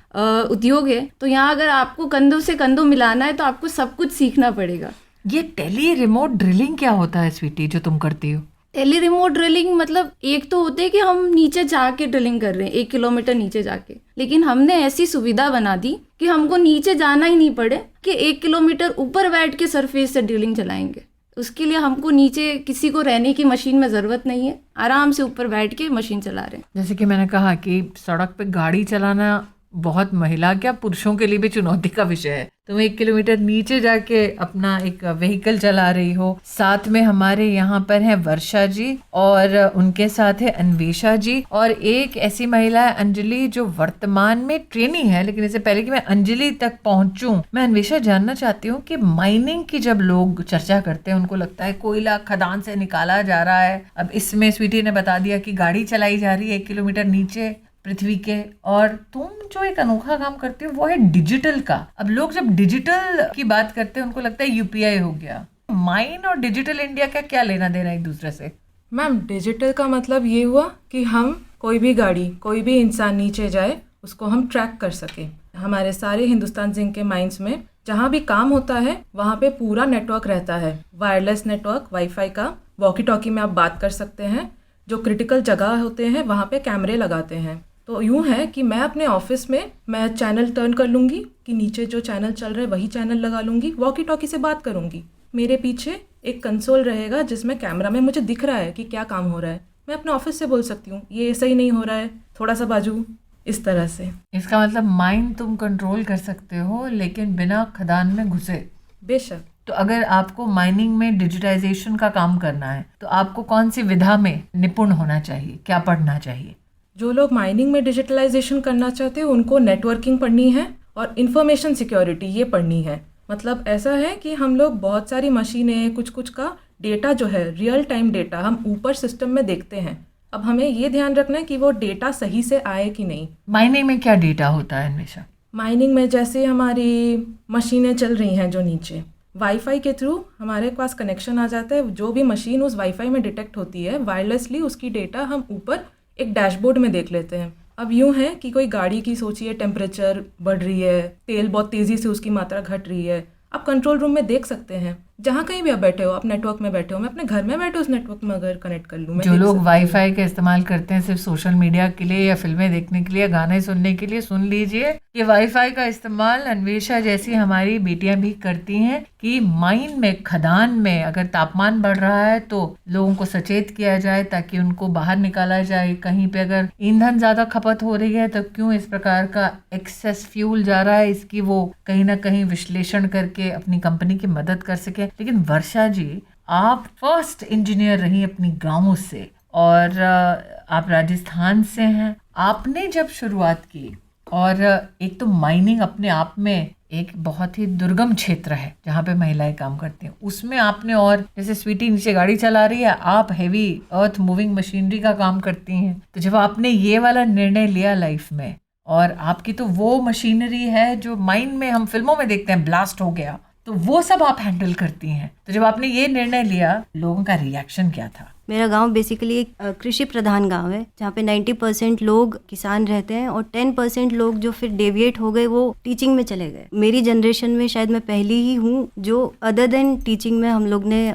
उद्योग है, तो यहाँ अगर आपको कंधों से कंधों मिलाना है तो आपको सब कुछ सीखना पड़ेगा। ये टेली रिमोट ड्रिलिंग क्या होता है स्वीटी, जो तुम करती हो? टेली रिमोट ड्रिलिंग मतलब एक तो होते है कि हम नीचे जाके ड्रिलिंग कर रहे हैं 1 किलोमीटर नीचे जाके, लेकिन हमने ऐसी सुविधा बना दी कि हमको नीचे जाना ही नहीं पड़े, कि 1 किलोमीटर ऊपर बैठ के सरफेस से ड्रिलिंग चलाएंगे। उसके लिए हमको नीचे किसी को रहने की मशीन में ज़रूरत नहीं है, आराम से ऊपर बैठ के मशीन चला रहे हैं। जैसे कि मैंने कहा कि सड़क पे गाड़ी चलाना बहुत महिला क्या पुरुषों के लिए भी चुनौती का विषय है। तुम 1 किलोमीटर नीचे जाके अपना एक व्हीकल चला रही हो। साथ में हमारे यहाँ पर है वर्षा जी और उनके साथ है अन्वेषा जी और एक ऐसी महिला है अंजलि, जो वर्तमान में ट्रेनी है। लेकिन इससे पहले कि मैं अंजलि तक पहुंचूं, मैं अन्वेषा जानना चाहती हूँ कि माइनिंग की जब लोग चर्चा करते हैं, उनको लगता है कोयला खदान से निकाला जा रहा है। अब इसमें स्वीटी ने बता दिया कि गाड़ी चलाई जा रही है 1 किलोमीटर नीचे पृथ्वी के, और तुम जो एक अनोखा काम करते हो वो है डिजिटल का। अब लोग जब डिजिटल की बात करते हैं उनको लगता है UPI हो गया। माइन और डिजिटल इंडिया का क्या लेना देना एक दूसरे से? मैम, डिजिटल का मतलब ये हुआ कि हम कोई भी गाड़ी, कोई भी इंसान नीचे जाए उसको हम ट्रैक कर सके। हमारे सारे हिंदुस्तान जिंक के माइंस में जहाँ भी काम होता है वहाँ पे पूरा नेटवर्क रहता है, वायरलेस नेटवर्क, वाईफाई का। वॉकी टॉकी में आप बात कर सकते हैं। जो क्रिटिकल जगह होते हैं वहाँ पे कैमरे लगाते हैं। तो यूँ है कि मैं अपने ऑफिस में मैं चैनल टर्न कर लूँगी कि नीचे जो चैनल चल रहा है वही चैनल लगा लूँगी, वॉकी टॉकी से बात करूँगी। मेरे पीछे एक कंसोल रहेगा जिसमें कैमरा में मुझे दिख रहा है कि क्या काम हो रहा है। मैं अपने ऑफिस से बोल सकती हूँ ये सही नहीं हो रहा है, थोड़ा सा बाजू, इस तरह से। इसका मतलब माइन तुम कंट्रोल कर सकते हो लेकिन बिना खदान में घुसे। बेशक। तो अगर आपको माइनिंग में डिजिटाइजेशन का काम करना है तो आपको कौन सी विधा में निपुण होना चाहिए, क्या पढ़ना चाहिए? जो लोग माइनिंग में डिजिटलाइजेशन करना चाहते हैं उनको नेटवर्किंग पढ़नी है और इंफॉर्मेशन सिक्योरिटी ये पढ़नी है। मतलब ऐसा है कि हम लोग बहुत सारी मशीनें, कुछ का डेटा जो है रियल टाइम डेटा हम ऊपर सिस्टम में देखते हैं। अब हमें ये ध्यान रखना है कि वो डेटा सही से आए कि नहीं। माइनिंग में क्या डेटा होता है हमेशा? माइनिंग में जैसे हमारी मशीनें चल रही हैं जो नीचे, वाईफाई के थ्रू हमारे पास कनेक्शन आ जाता है। जो भी मशीन उस वाईफाई में डिटेक्ट होती है वायरलेसली, उसकी डेटा हम ऊपर एक डैशबोर्ड में देख लेते हैं। अब यूँ है कि कोई गाड़ी की सोचिए टेम्परेचर बढ़ रही है, तेल बहुत तेज़ी से उसकी मात्रा घट रही है, आप कंट्रोल रूम में देख सकते हैं। जहाँ कहीं भी आप बैठे हो, आप नेटवर्क में बैठे हो, मैं अपने घर में बैठे उस नेटवर्क में अगर कनेक्ट कर लूँ। जो लोग वाईफाई का इस्तेमाल करते हैं सिर्फ सोशल मीडिया के लिए या फिल्में देखने के लिए, गाने सुनने के लिए, सुन लीजिए कि वाईफाई का इस्तेमाल अन्वेषा जैसी हमारी बेटियां भी करती हैं कि माइन में, खदान में अगर तापमान बढ़ रहा है तो लोगों को सचेत किया जाए ताकि उनको बाहर निकाला जाए। कहीं पे अगर ईंधन ज्यादा खपत हो रही है तो क्यों इस प्रकार का एक्सेस फ्यूल जा रहा है, इसकी वो कहीं ना कहीं विश्लेषण करके अपनी कंपनी की मदद कर सके। लेकिन वर्षा जी, आप फर्स्ट इंजीनियर रही अपनी गाँव से और आप राजस्थान से हैं। आपने जब शुरुआत की, और एक तो माइनिंग अपने आप में एक बहुत ही दुर्गम क्षेत्र है जहाँ पे महिलाएं काम करती हैं, उसमें आपने, और जैसे स्वीटी नीचे गाड़ी चला रही है, आप हैवी अर्थ मूविंग मशीनरी का काम करती हैं। तो जब आपने ये वाला निर्णय लिया लाइफ में, और आपकी तो वो मशीनरी है जो माइन में हम फिल्मों में देखते हैं ब्लास्ट हो गया, तो वो सब आप हैंडल करती हैं। तो जब आपने ये निर्णय लिया, लोगों का रिएक्शन क्या था? मेरा गांव बेसिकली एक कृषि प्रधान गांव है, जहाँ पे 90% लोग किसान रहते हैं और 10% लोग जो फिर डेविएट हो गए वो टीचिंग में चले गए। मेरी जनरेशन में शायद मैं पहली ही हूँ जो अदर देन टीचिंग में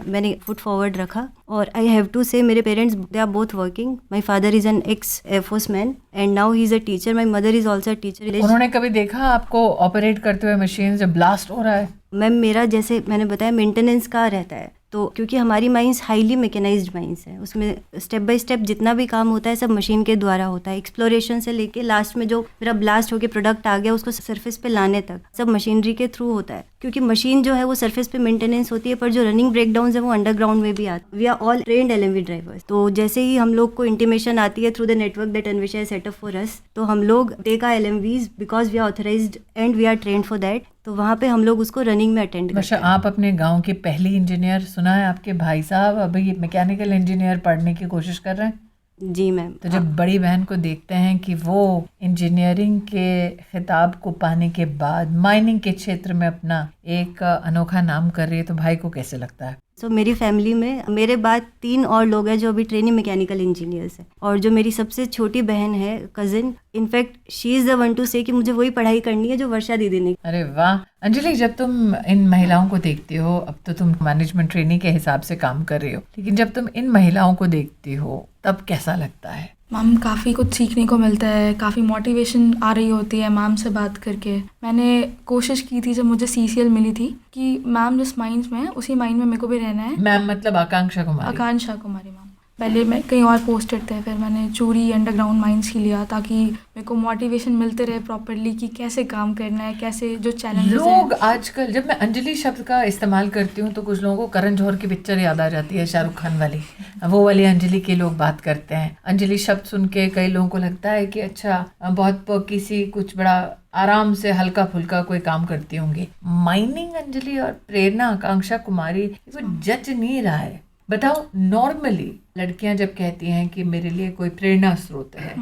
मैंने फुट फॉरवर्ड रखा। और आई हैव टू से मेरे parents they are both working. My father is an ex air force man and now he is a teacher. My mother is also teacher. उन्होंने कभी देखा आपको ऑपरेट करते हुए मशीन जब ब्लास्ट हो रहा है? मैम मेरा जैसे मैंने बताया मेंटेनेंस का रहता है, तो क्योंकि हमारी माइंस हाईली मैकेनाइज्ड माइंस है, उसमें स्टेप बाय स्टेप जितना भी काम होता है सब मशीन के द्वारा होता है। एक्सप्लोरेशन से लेके लास्ट में जो मेरा ब्लास्ट होके प्रोडक्ट आ गया उसको सरफेस पे लाने तक सब मशीनरी के थ्रू होता है। क्योंकि मशीन जो है वो सरफेस पे मेंटेनेंस होती है, पर जो रनिंग ब्रेकडाउन है वो अंडरग्राउंड में भी आते। We are all trained LMV drivers. तो जैसे ही हम लोग को इंटीमेशन आती है through the network that Anvesha has set up for us, तो हम लोग take our LMVs because we are authorised and we are trained for that. तो वहाँ पे हम लोग उसको रनिंग में अटेंड करते हैं। आप अपने गांव की पहली इंजीनियर, सुना है आपके भाई साहब अभी मैकेनिकल इंजीनियर पढ़ने की कोशिश कर रहे हैं? जी मैम। तो जब बड़ी बहन को देखते हैं कि वो इंजीनियरिंग के खिताब को पाने के बाद माइनिंग के क्षेत्र में अपना एक अनोखा नाम कर रही है, तो भाई को कैसे लगता है? मेरी फैमिली में मेरे बाद 3 और लोग हैं जो अभी ट्रेनिंग मैकेनिकल इंजीनियर्स हैं, और जो मेरी सबसे छोटी बहन है cousin, in fact she is the one two से कि मुझे वही पढ़ाई करनी है जो वर्षा दीदी ने। अरे वाह अंजलि, जब तुम इन महिलाओं को देखती हो, अब तो तुम मैनेजमेंट ट्रेनिंग के हिसाब से काम कर रही हो, लेकिन जब तुम इन महिलाओं को देखती हो तब कैसा लगता है? मैम काफ़ी कुछ सीखने को मिलता है, काफ़ी मोटिवेशन आ रही होती है मैम से बात करके। मैंने कोशिश की थी जब मुझे CCL मिली थी कि मैम जिस माइंड में है उसी माइंड में मेरे को भी रहना है। मैम मतलब आकांक्षा कुमारी? आकांक्षा कुमारी मैम। पहले मैं कहीं और पोस्टेड थे, फिर मैंने चूरी अंडरग्राउंड माइंस ही लिया ताकि मेरे को मोटिवेशन मिलते रहे प्रॉपरली कि कैसे काम करना है, कैसे जो चैलेंजेस लोग आजकल जब मैं अंजलि शब्द का इस्तेमाल करती हूँ तो कुछ लोगों को करण जौहर की पिक्चर याद आ जाती है, शाहरुख खान वाली, वो वाली अंजलि के लोग बात करते हैं। अंजलि शब्द सुन के कई लोगों को लगता है कि अच्छा बहुत किसी कुछ बड़ा आराम से हल्का फुल्का कोई काम करती होंगी। माइनिंग अंजलि और प्रेरणा आकांक्षा कुमारी कोई जज नहीं रहा है। बताओ, नॉर्मली लड़कियां जब कहती हैं कि मेरे लिए कोई प्रेरणा स्रोत है,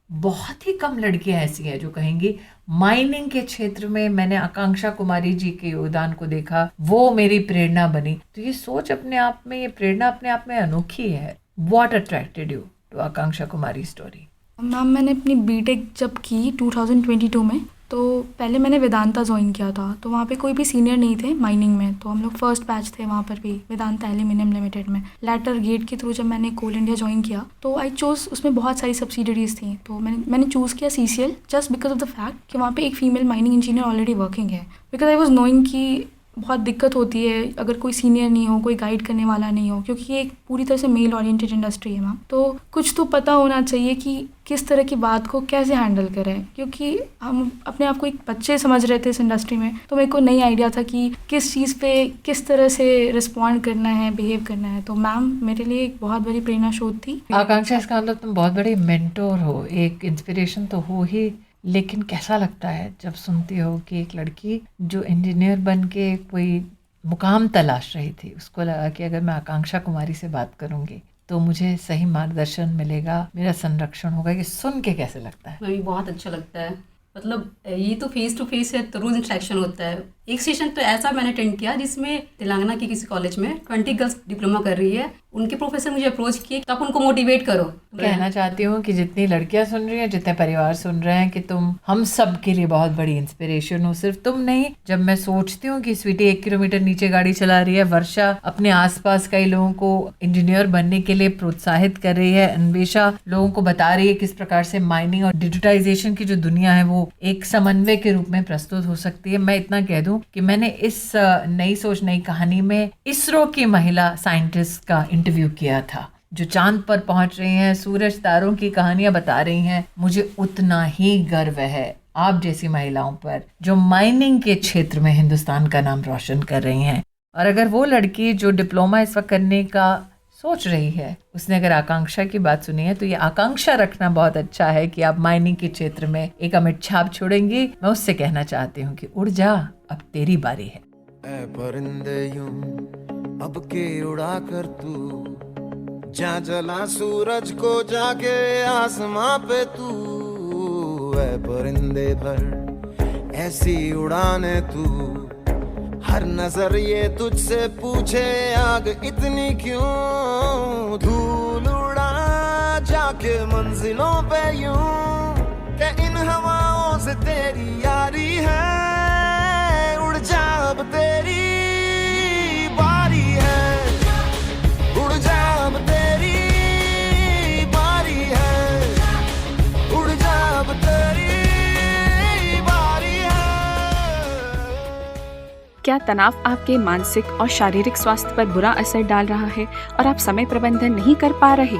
बहुत ही कम लड़कियां ऐसी हैं जो कहेंगी माइनिंग के क्षेत्र में मैंने आकांक्षा कुमारी जी के योगदान को देखा, वो मेरी प्रेरणा बनी। तो ये सोच अपने आप में, ये प्रेरणा अपने आप में अनोखी है। What attracted you to Akanksha Kumari story? Ma'am मैंने अपनी बीटेक जब की 2022 में, तो पहले मैंने वेदांता ज्वाइन किया था, तो वहाँ पे कोई भी सीनियर नहीं थे माइनिंग में, तो हम लोग फर्स्ट बैच थे वहाँ पर भी वेदांता एल्यूमिनियम लिमिटेड में। लेटर गेट के थ्रू जब मैंने कोल इंडिया ज्वाइन किया तो आई चूज़, उसमें बहुत सारी सब्सिडरीज थी, तो मैंने चूज़ किया CCL just because of the fact कि वहाँ पे एक female mining engineer already working है। बिकॉज आई वॉज नोइंग कि बहुत दिक्कत होती है अगर कोई सीनियर नहीं हो, कोई गाइड करने वाला नहीं हो, क्योंकि ये एक पूरी तरह से मेल ओरिएंटेड इंडस्ट्री है मैम। तो कुछ तो पता होना चाहिए कि किस तरह की बात को कैसे हैंडल करें, क्योंकि हम अपने आप को एक बच्चे समझ रहे थे इस इंडस्ट्री में, तो मेरे को नहीं आइडिया था कि किस चीज़ पे किस तरह से रिस्पॉन्ड करना है, बिहेव करना है। तो मैम मेरे लिए एक बहुत बड़ी प्रेरणा स्रोत थी। आकांक्षा, इसका मतलब तुम बहुत बड़े मेंटोर हो, एक इंस्पिरेशन तो हो ही, लेकिन कैसा लगता है जब सुनती हो कि एक लड़की जो इंजीनियर बन के कोई मुकाम तलाश रही थी, उसको लगा कि अगर मैं आकांक्षा कुमारी से बात करूंगी तो मुझे सही मार्गदर्शन मिलेगा, मेरा संरक्षण होगा। ये सुन के कैसे लगता है? मुझे बहुत अच्छा लगता है। मतलब ये तो फेस टू फेस है, तो रोज इंटरेक्शन होता है। एक सेशन तो ऐसा मैंने अटेंड किया जिसमें तेलंगाना की किसी कॉलेज में 20 गर्ल्स डिप्लोमा कर रही है, उनके प्रोफेसर मुझे अप्रोच किए तो आप उनको मोटिवेट करो। कहना चाहती हूँ कि जितनी लड़कियां सुन रही हैं, जितने परिवार सुन रहे हैं, कि तुम हम सब के लिए बहुत बड़ी इंस्पिरेशन हो। सिर्फ तुम नहीं, जब मैं सोचती हूँ कि स्वीटी 1 किलोमीटर नीचे गाड़ी चला रही है, वर्षा अपने आसपास कई लोगों को इंजीनियर बनने के लिए प्रोत्साहित कर रही है, अन्वेषा लोगों को बता रही है किस प्रकार से माइनिंग और डिजिटाइजेशन की जो दुनिया है वो एक समन्वय के रूप में प्रस्तुत हो सकती है। मैं इतना कह दूं कि मैंने इस नई सोच नई कहानी में इसरो की महिला साइंटिस्ट का इंटरव्यू किया था, जो चांद पर पहुंच रही हैं, सूरज तारों की कहानियां बता रही हैं। मुझे उतना ही गर्व है आप जैसी महिलाओं पर जो माइनिंग के क्षेत्र में हिंदुस्तान का नाम रोशन कर रही हैं। और अगर वो लड़की जो डिप्लोमा इस वक्त करने का सोच रही है, उसने अगर आकांक्षा की बात सुनी है, तो ये आकांक्षा रखना बहुत अच्छा है कि आप माइनिंग के क्षेत्र में एक अमिट छाप छोड़ेंगी। मैं उससे कहना चाहती हूँ कि उड़ जा, अब तेरी बारी है। ऐ परिंदे यूं अब के उड़ा कर तू, जा जला सूरज को जाके आसमां पे तू। ऐ परिंदे भर ऐसी उड़ाने तू, हर नजर ये तुझसे पूछे आग इतनी क्यों। धूप जाके मंजिलों पे यूं कि इन हवाओं से तेरी यारी है। उड़ जा अब तेरी बारी है, उड़ जा अब तेरी बारी है, उड़ जा अब तेरी बारी है। क्या तनाव आपके मानसिक और शारीरिक स्वास्थ्य पर बुरा असर डाल रहा है और आप समय प्रबंधन नहीं कर पा रहे?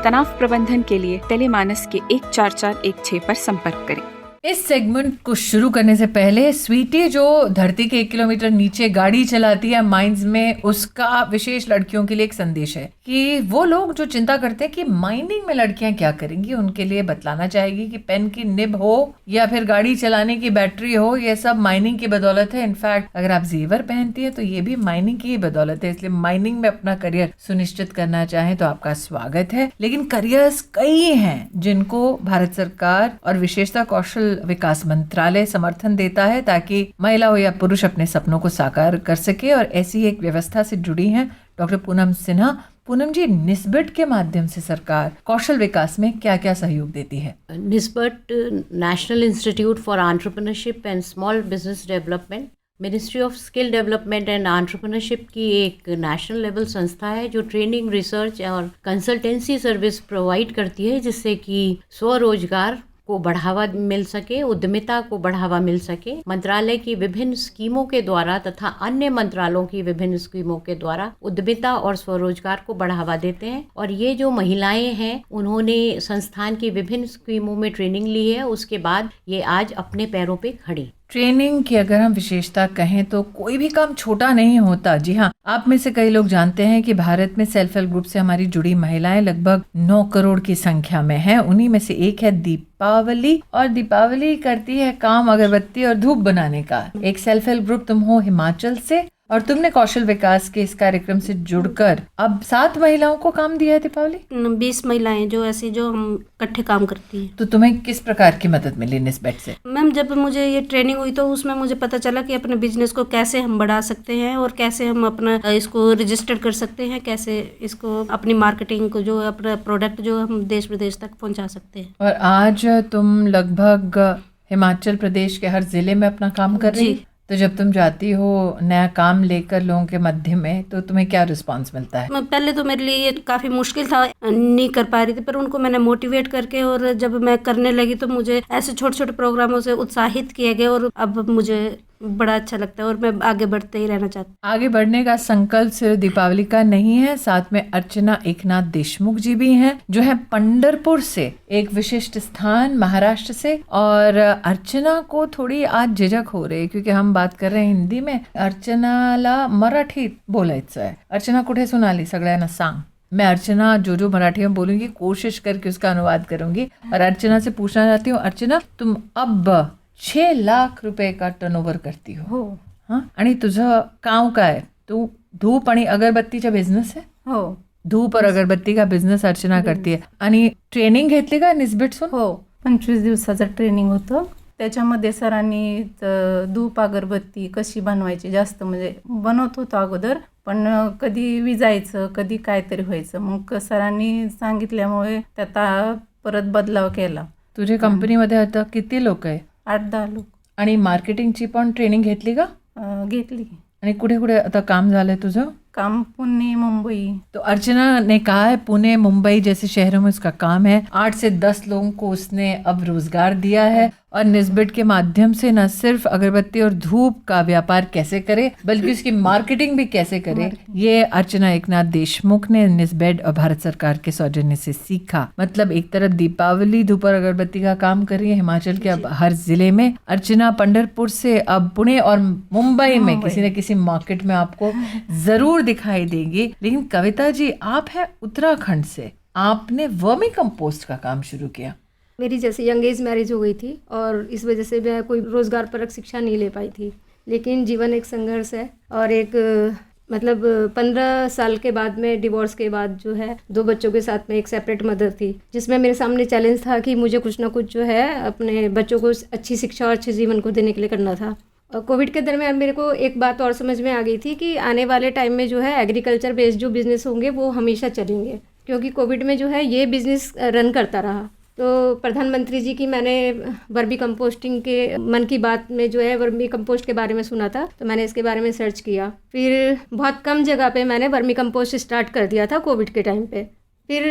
तनाव प्रबंधन के लिए टेलीमानस के 1441 पर संपर्क करें। इस सेगमेंट को शुरू करने से पहले स्वीटी जो धरती के 1 किलोमीटर नीचे गाड़ी चलाती है माइंस में, उसका विशेष लड़कियों के लिए एक संदेश है कि वो लोग जो चिंता करते हैं कि माइनिंग में लड़कियां क्या करेंगी, उनके लिए बतलाना चाहेगी कि पेन की निब हो या फिर गाड़ी चलाने की बैटरी हो, ये सब माइनिंग की बदौलत है। इनफैक्ट अगर आप जेवर पहनती है तो ये भी माइनिंग की ही बदौलत है। इसलिए माइनिंग में अपना करियर सुनिश्चित करना चाहें तो आपका स्वागत है। लेकिन करियर्स कई हैं जिनको भारत सरकार और विशेषता कौशल विकास मंत्रालय समर्थन देता है ताकि महिला हो या पुरुष अपने सपनों को साकार कर सके, और ऐसी एक व्यवस्था से जुड़ी हैं डॉक्टर पूनम सिन्हा। पूनम जी, निस्बट के माध्यम से सरकार कौशल विकास में क्या क्या सहयोग देती है? NIESBUD national institute for entrepreneurship and small business development, ministry of skill development and entrepreneurship की एक नेशनल लेवल संस्था है जो ट्रेनिंग, रिसर्च और कंसल्टेंसी सर्विस प्रोवाइड करती है, जिससे कि स्वरोजगार को बढ़ावा मिल सके, उद्यमिता को बढ़ावा मिल सके। मंत्रालय की विभिन्न स्कीमों के द्वारा तथा अन्य मंत्रालयों की विभिन्न स्कीमों के द्वारा उद्यमिता और स्वरोजगार को बढ़ावा देते हैं। और ये जो महिलाएं हैं उन्होंने संस्थान की विभिन्न स्कीमों में ट्रेनिंग ली है, उसके बाद ये आज अपने पैरों पे खड़ी। ट्रेनिंग की अगर हम विशेषता कहें तो कोई भी काम छोटा नहीं होता। जी हाँ, आप में से कई लोग जानते हैं कि भारत में सेल्फ हेल्प ग्रुप से हमारी जुड़ी महिलाएं लगभग 9 करोड़ की संख्या में हैं। उन्हीं में से एक है दीपावली, और दीपावली करती है काम अगरबत्ती और धूप बनाने का। एक सेल्फ हेल्प ग्रुप तुम हो हिमाचल से, और तुमने कौशल विकास के इस कार्यक्रम से जुड़कर अब 7 महिलाओं को काम दिया है। दीपावली, 20 महिलाएं जो ऐसी जो हम इकट्ठे काम करती हैं। तो तुम्हें किस प्रकार की मदद मिली निस्बत से? मैम, जब मुझे ये ट्रेनिंग हुई तो उसमें मुझे पता चला कि अपने बिजनेस को कैसे हम बढ़ा सकते हैं और कैसे हम अपना इसको रजिस्टर कर सकते हैं, कैसे इसको अपनी मार्केटिंग को जो अपना प्रोडक्ट जो हम देश विदेश तक पहुँचा सकते हैं। और आज तुम लगभग हिमाचल प्रदेश के हर जिले में अपना काम कर रही। तो जब तुम जाती हो नया काम लेकर लोगों के मध्य में, तो तुम्हें क्या रिस्पांस मिलता है? पहले तो मेरे लिए ये काफ़ी मुश्किल था, नहीं कर पा रही थी, पर उनको मैंने मोटिवेट करके और जब मैं करने लगी तो मुझे ऐसे छोटे छोटे प्रोग्रामों से उत्साहित किए गए और अब मुझे बड़ा अच्छा लगता है और मैं आगे बढ़ते ही रहना चाहती हूँ। आगे बढ़ने का संकल्प सिर्फ दीपावली का नहीं है, साथ में अर्चना एकनाथ देशमुख जी भी हैं जो है पंढरपुर से, एक विशिष्ट स्थान महाराष्ट्र से। और अर्चना को थोडी आज झिझक हो रही है क्योंकि हम बात कर रहे हैं हिंदी में, अर्चनाला मराठीत बोलायचं आहे। अर्चना कुठे सुनाली सगळ्यांना सांग। मैं अर्चना जो मराठी में बोलूंगी कोशिश करके उसका अनुवाद करूंगी और अर्चना से पूछना चाहती हूँ, अर्चना तुम अब 6 लाख रुपए का टर्नओव्हर करती हो, हाँ, आणि तुझं काम काय? तू धूप आणि अगरबत्तीचा बिझनेस आहे? हो, धूप और अगरबत्ती का बिझनेस अर्चना करते आहे। आणि ट्रेनिंग घेतली का निस्बतसून? हो, 25 दिवसाचं ट्रेनिंग होतं। त्याच्यामध्ये सरांनी धूप अगरबत्ती कशी बनवायची, जास्त म्हणजे बनवत होतो अगोदर, पण कधी विजायचं कधी काहीतरी व्हायचं, मग सरांनी सांगितल्यामुळे त्यात परत बदलाव केला। तुझ्या कंपनीमध्ये आता किती लोक आहे? 8-10 लोक। आणि मार्केटिंगची पण ट्रेनिंग घेतली का? घेतली। आणि कुठे कुठे आता काम झालंय तुझं? काम पुणे, मुंबई। तो अर्चना ने कहा है पुणे, मुंबई जैसे शहरों में उसका काम है। 8 से 10 लोगों को उसने अब रोजगार दिया है और निस्बत के माध्यम से न सिर्फ अगरबत्ती और धूप का व्यापार कैसे करे बल्कि उसकी मार्केटिंग भी कैसे करे, ये अर्चना एकनाथ देशमुख ने निस्बत और भारत सरकार के सौजन्य से सीखा। मतलब एक तरफ दीपावली धूप और अगरबत्ती का काम कर रही है हिमाचल के अब हर जिले में। अर्चना पंढरपुर से अब पुणे और मुंबई में किसी न किसी मार्केट में आपको जरूर दिखाई देंगी। लेकिन कविता जी, आप हैं उत्तराखंड से, आपने वर्मी कंपोस्ट का काम शुरू किया। मेरी जैसे यंग एज मैरिज हो गई थी और इस वजह से मैं कोई रोज़गार परक शिक्षा नहीं ले पाई थी, लेकिन जीवन एक संघर्ष है और एक मतलब 15 साल के बाद में डिवोर्स के बाद जो है 2 बच्चों के साथ में एक सेपरेट मदर थी, जिसमें मेरे सामने चैलेंज था कि मुझे कुछ ना कुछ जो है अपने बच्चों को अच्छी शिक्षा और अच्छे जीवन को देने के लिए करना था। और कोविड के दरमियान मेरे को एक बात और समझ में आ गई थी कि आने वाले टाइम में जो है एग्रीकल्चर बेस्ड जो बिज़नेस होंगे वो हमेशा चलेंगे, क्योंकि कोविड में जो है ये बिज़नेस रन करता रहा। तो प्रधानमंत्री जी की मैंने वर्मी कंपोस्टिंग के मन की बात में जो है वर्मी कंपोस्ट के बारे में सुना था, तो मैंने इसके बारे में सर्च किया। फिर बहुत कम जगह पे मैंने वर्मी कंपोस्ट स्टार्ट कर दिया था कोविड के टाइम पे। फिर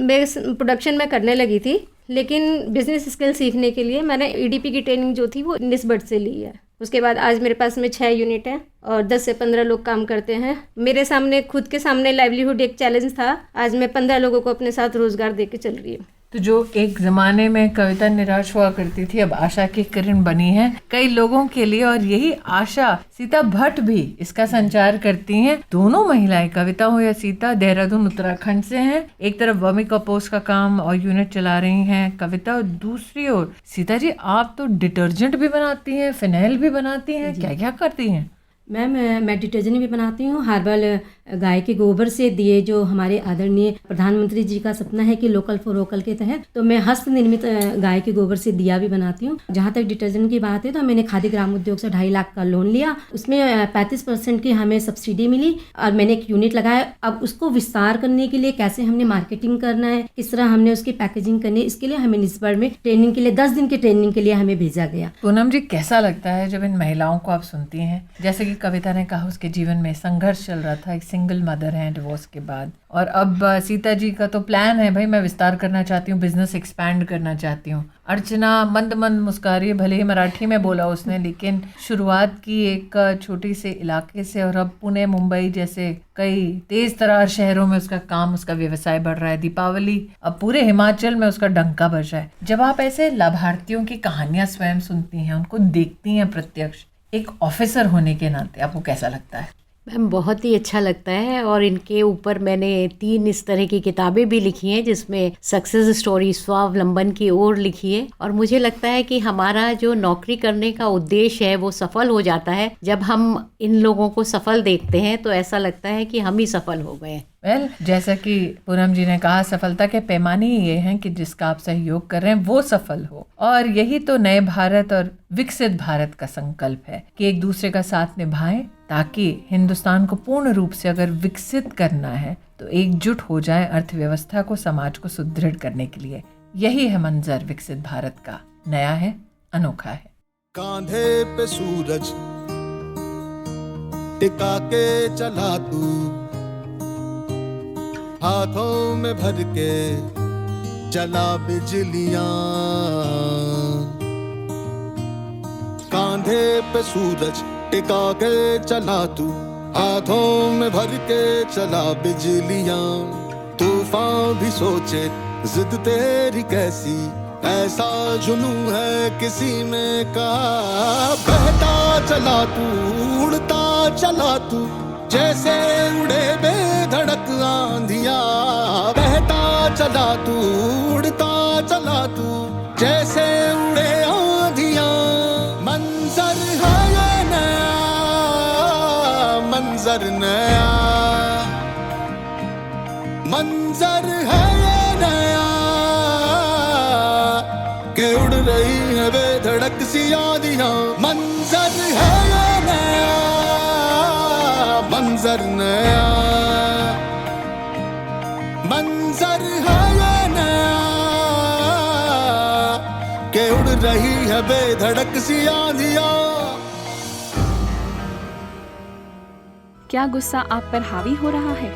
मैं प्रोडक्शन में करने लगी थी, लेकिन बिज़नेस स्किल सीखने के लिए मैंने EDP की ट्रेनिंग जो थी वो निस्बत से ली है। उसके बाद आज मेरे पास में 6 यूनिट हैं और 10 से 15 लोग काम करते हैं। मेरे सामने खुद के सामने लाइवलीहुड एक चैलेंज था, आज मैं 15 लोगों को अपने साथ रोज़गार दे के चल रही हूँ। तो जो एक ज़माने में कविता निराश हुआ करती थी, अब आशा की किरण बनी है कई लोगों के लिए, और यही आशा सीता भट्ट भी इसका संचार करती हैं। दोनों महिलाएं, कविता हो या सीता, देहरादून उत्तराखंड से हैं। एक तरफ वर्मी कंपोस्ट का काम और यूनिट चला रही हैं कविता, और दूसरी ओर सीता जी आप तो डिटर्जेंट भी बनाती हैं, फिनाइल भी बनाती हैं, क्या क्या करती हैं? मैम मैं डिटर्जेंट भी बनाती हूँ। हर्बल गाय के गोबर से दिए, जो हमारे आदरणीय प्रधानमंत्री जी का सपना है कि लोकल फॉर वोकल के तहत, तो मैं हस्त निर्मित गाय के गोबर से दिया भी बनाती हूँ। जहाँ तक डिटर्जेंट की बात है तो मैंने खादी ग्राम उद्योग से 2.5 लाख का लोन लिया, उसमें 35% की हमें सब्सिडी मिली और मैंने एक यूनिट लगाया। अब उसको विस्तार करने के लिए कैसे हमने मार्केटिंग करना है, किस तरह हमने उसकी पैकेजिंग करनी है, इसके लिए हमें निस्बत में ट्रेनिंग के लिए 10 दिन की ट्रेनिंग के लिए हमें भेजा गया। पूनम जी कैसा लगता है जब इन महिलाओं को आप सुनती हैं? जैसे कि कविता ने कहा उसके जीवन में संघर्ष चल रहा था, एक सिंगल मदर है डिवोर्स के बाद, और अब सीता जी का तो प्लान है भाई मैं विस्तार करना चाहती हूँ, बिजनेस एक्सपैंड करना चाहती हूँ। अर्चना मंद मंद मुस्कुरा रही है, भले ही मराठी में बोला उसने, लेकिन शुरुआत की एक छोटी से इलाके से और अब पुणे मुंबई जैसे कई तेज तरार शहरों में उसका काम, उसका व्यवसाय बढ़ रहा है। दीपावली अब पूरे हिमाचल में उसका डंका बज रहा है। जब आप ऐसे लाभार्थियों की कहानियां स्वयं सुनती हैं, उनको देखती हैं प्रत्यक्ष, एक ऑफिसर होने के नाते आपको कैसा लगता है? मैम बहुत ही अच्छा लगता है, और इनके ऊपर मैंने 3 इस तरह की किताबें भी लिखी हैं जिसमें सक्सेस स्टोरी स्वावलंबन की ओर लिखी है। और मुझे लगता है कि हमारा जो नौकरी करने का उद्देश्य है वो सफल हो जाता है जब हम इन लोगों को सफल देखते हैं, तो ऐसा लगता है कि हम ही सफल हो गए। जैसा कि पूनम जी ने कहा, सफलता के पैमाने ही ये हैं कि जिसका आप सहयोग कर रहे हैं वो सफल हो, और यही तो नए भारत और विकसित भारत का संकल्प है कि एक दूसरे का साथ निभाएं, ताकि हिंदुस्तान को पूर्ण रूप से अगर विकसित करना है तो एकजुट हो जाए अर्थव्यवस्था को, समाज को सुदृढ़ करने के लिए। यही है मंजर विकसित भारत का, नया है, अनोखा है। कांधे पे सूरज टिका के चला तू, हाथों में भर के चला बिजलियां, कांधे पे सूरज टिका के चला तू, हाथों में भर के चला बिजलियां। तूफान भी सोचे जिद तेरी कैसी, ऐसा जुनू है किसी में का। बहता चला तू, उड़ता चला तू, जैसे उड़े बेधड़क आंधिया। बहता चला तू, उड़ता चला तू, जैसे उड़े आंधिया। मंजर है ये नया, मंजर नया, मंजर है ये नया, के उड़ रही है बेधड़क सी आंधियां। मंजर है ये नया, मंजर नया, मंजर है ये नया, के उड़ रही है बेधड़क सी आंधियां। क्या गुस्सा आप पर हावी हो रहा है?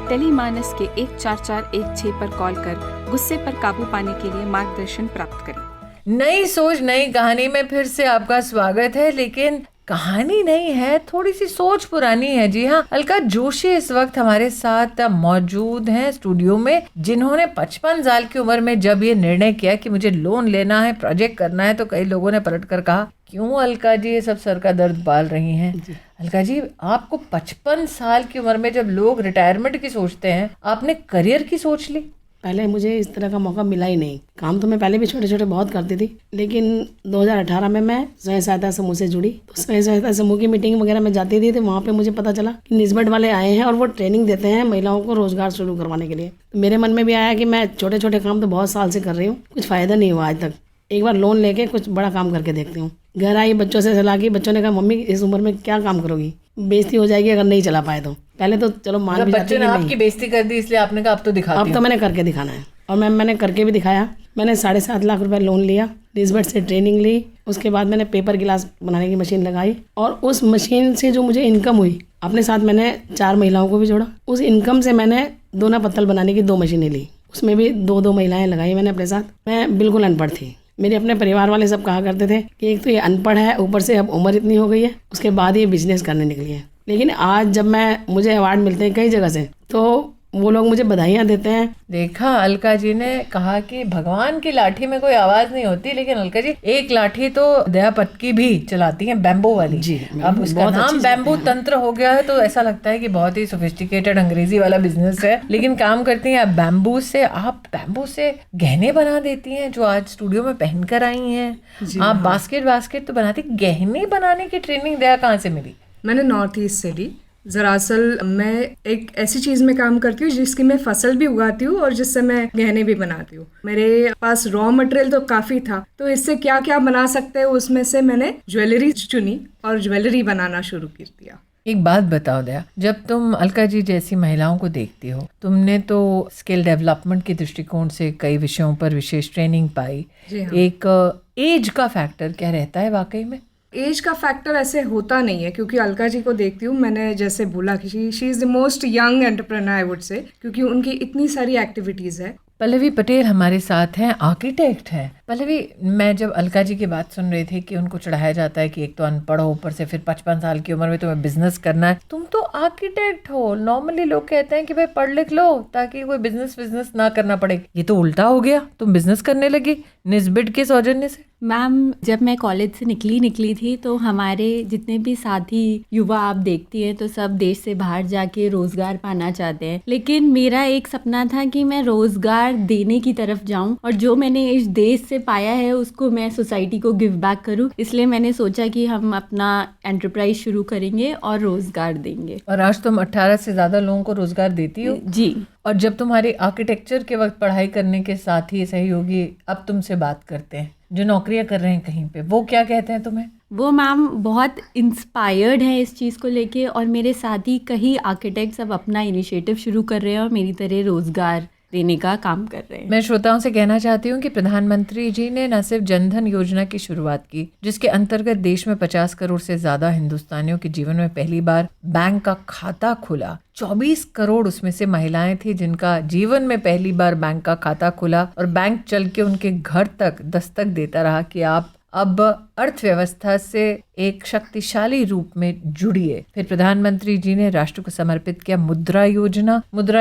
टेलीमानस के 14416 पर कॉल कर गुस्से पर काबू पाने के लिए मार्गदर्शन प्राप्त करें। नई सोच नई कहानी में फिर से आपका स्वागत है, लेकिन कहानी नहीं है, थोड़ी सी सोच पुरानी है। जी हाँ, अलका जोशी इस वक्त हमारे साथ मौजूद हैं स्टूडियो में, जिन्होंने 55 साल की उम्र में जब ये निर्णय किया कि मुझे लोन लेना है, प्रोजेक्ट करना है, तो कई लोगों ने पलट कर कहा क्यों अलका जी ये सब सर का दर्द पाल रही हैं। अलका जी, आपको 55 साल की उम्र में जब लोग रिटायरमेंट की सोचते हैं, आपने करियर की सोच ली? पहले मुझे इस तरह का मौका मिला ही नहीं। काम तो मैं पहले भी छोटे छोटे बहुत करती थी, लेकिन 2018 में मैं स्वयं सहायता समूह से जुड़ी। तो स्वयं सहायता समूह की मीटिंग वगैरह में जाती थी, तो वहाँ पे मुझे पता चला कि निस्बत वाले आए हैं और वो ट्रेनिंग देते हैं महिलाओं को रोजगार शुरू करवाने के लिए। तो मेरे मन में भी आया कि मैं छोटे छोटे काम तो बहुत साल से कर रही हूँ, कुछ फ़ायदा नहीं हुआ आज तक, एक बार लोन लेके कुछ बड़ा काम करके देखती हूँ। घर आई, बच्चों से सलाह की, बच्चों ने कहा मम्मी इस उम्र में क्या काम करोगी, बेइज्जती हो जाएगी अगर नहीं चला पाए तो। पहले तो चलो मान भी बच्चे जाते ने कि आपकी नहीं, बेइज्जती कर दी इसलिए आपने कहा अब तो दिखाती अब तो हूँ। मैंने करके दिखाना है। और मैंने करके भी दिखाया। मैंने 7.5 लाख रुपए लोन लिया, निस्बत से ट्रेनिंग ली, उसके बाद मैंने पेपर गिलास बनाने की मशीन लगाई और उस मशीन से जो मुझे इनकम हुई, अपने साथ मैंने 4 महिलाओं को भी जोड़ा। उस इनकम से मैंने दोना पत्तल बनाने की 2 मशीनें ली, उसमें भी 2 महिलाएं लगाई मैंने अपने साथ। मैं बिल्कुल अनपढ़ थी। मेरे अपने परिवार वाले सब कहा करते थे कि एक तो ये अनपढ़ है, ऊपर से अब उम्र इतनी हो गई है, उसके बाद ये बिजनेस करने निकली है। लेकिन आज जब मुझे अवार्ड मिलते हैं कई जगह से, तो वो लोग मुझे बधाइयाँ देते हैं। देखा, अलका जी ने कहा कि भगवान की लाठी में कोई आवाज नहीं होती, लेकिन अलका जी एक लाठी तो दयापत की भी चलाती हैं, बैम्बू वाली। जी, अब उसका नाम बैम्बू तंत्र हो गया है, तो ऐसा लगता है कि बहुत ही सोफिस्टिकेटेड अंग्रेजी वाला बिजनेस है, लेकिन काम करती हैं आप बैम्बू से। आप बैम्बू से गहने बना देती हैं जो आज स्टूडियो में पहन कर आई हैं। आप बास्केट तो बनाती, गहने बनाने की ट्रेनिंग दया कहाँ से मिली? मैंने नॉर्थ ईस्ट से ली। दरअसल मैं एक ऐसी चीज़ में काम करती हूँ जिसकी मैं फसल भी उगाती हूँ और जिससे मैं गहने भी बनाती हूँ। मेरे पास रॉ मटेरियल तो काफ़ी था, तो इससे क्या क्या बना सकते हैं उसमें से मैंने ज्वेलरी चुनी और ज्वेलरी बनाना शुरू कर दिया। एक बात बताओ दया, जब तुम अलका जी जैसी महिलाओं को देखती हो, तुमने तो स्किल डेवलपमेंट के दृष्टिकोण से कई विषयों पर विशेष ट्रेनिंग पाई। जी हाँ। एक एज का फैक्टर क्या रहता है वाकई में? एज का फैक्टर ऐसे होता नहीं है, क्योंकि अलका जी को देखती हूँ, मैंने जैसे बोला कि she is the most young entrepreneur I would say, क्योंकि उनकी इतनी सारी एक्टिविटीज़ है। पल्लवी पटेल हमारे साथ हैं, आर्किटेक्ट हैं। पल्लवी, मैं जब अलका जी की बात सुन रही थी कि उनको चढ़ाया जाता है कि एक तो अनपढ़ हो, ऊपर से फिर 55 साल की उम्र में तुम्हें बिजनेस करना है, तुम तो आर्किटेक्ट हो। नॉर्मली लोग कहते हैं कि भाई पढ़ लिख लो ताकि कोई बिजनेस ना करना पड़े, ये तो उल्टा हो गया, तुम बिजनेस करने लगी निस्बिट के सौजन्य से। मैम, जब मैं कॉलेज से निकली थी तो हमारे जितने भी साथी युवा आप देखती हैं तो सब देश से बाहर जाके रोज़गार पाना चाहते हैं, लेकिन मेरा एक सपना था कि मैं रोज़गार देने की तरफ जाऊं और जो मैंने इस देश से पाया है उसको मैं सोसाइटी को गिव बैक करूं। इसलिए मैंने सोचा कि हम अपना एंटरप्राइज शुरू करेंगे और रोज़गार देंगे। और आज तुम 18 से ज़्यादा लोगों को रोज़गार देती हो। जी। और जब तुम्हारी आर्किटेक्चर के वक्त पढ़ाई करने के साथ ही सहयोगी अब तुमसे बात करते हैं जो नौकरियां कर रहे हैं कहीं पे, वो क्या कहते हैं तुम्हें? वो मैम बहुत इंस्पायर्ड है इस चीज़ को लेके, और मेरे साथ ही कई आर्किटेक्ट्स अब अपना इनिशिएटिव शुरू कर रहे हैं और मेरी तरह रोज़गार देने का काम कर रहे हैं। मैं श्रोताओं से कहना चाहती हूँ कि प्रधानमंत्री जी ने न सिर्फ जनधन योजना की शुरुआत की, जिसके अंतर्गत देश में 50 करोड़ से ज्यादा हिंदुस्तानियों के जीवन में पहली बार बैंक का खाता खुला। 24 करोड़ उसमें से महिलाएं थी जिनका जीवन में पहली बार बैंक का खाता खुला, और बैंक चल के उनके घर तक दस्तक देता रहा कि आप अब अर्थव्यवस्था से एक शक्तिशाली रूप में जुड़िए। फिर प्रधानमंत्री जी ने राष्ट्र को समर्पित किया मुद्रा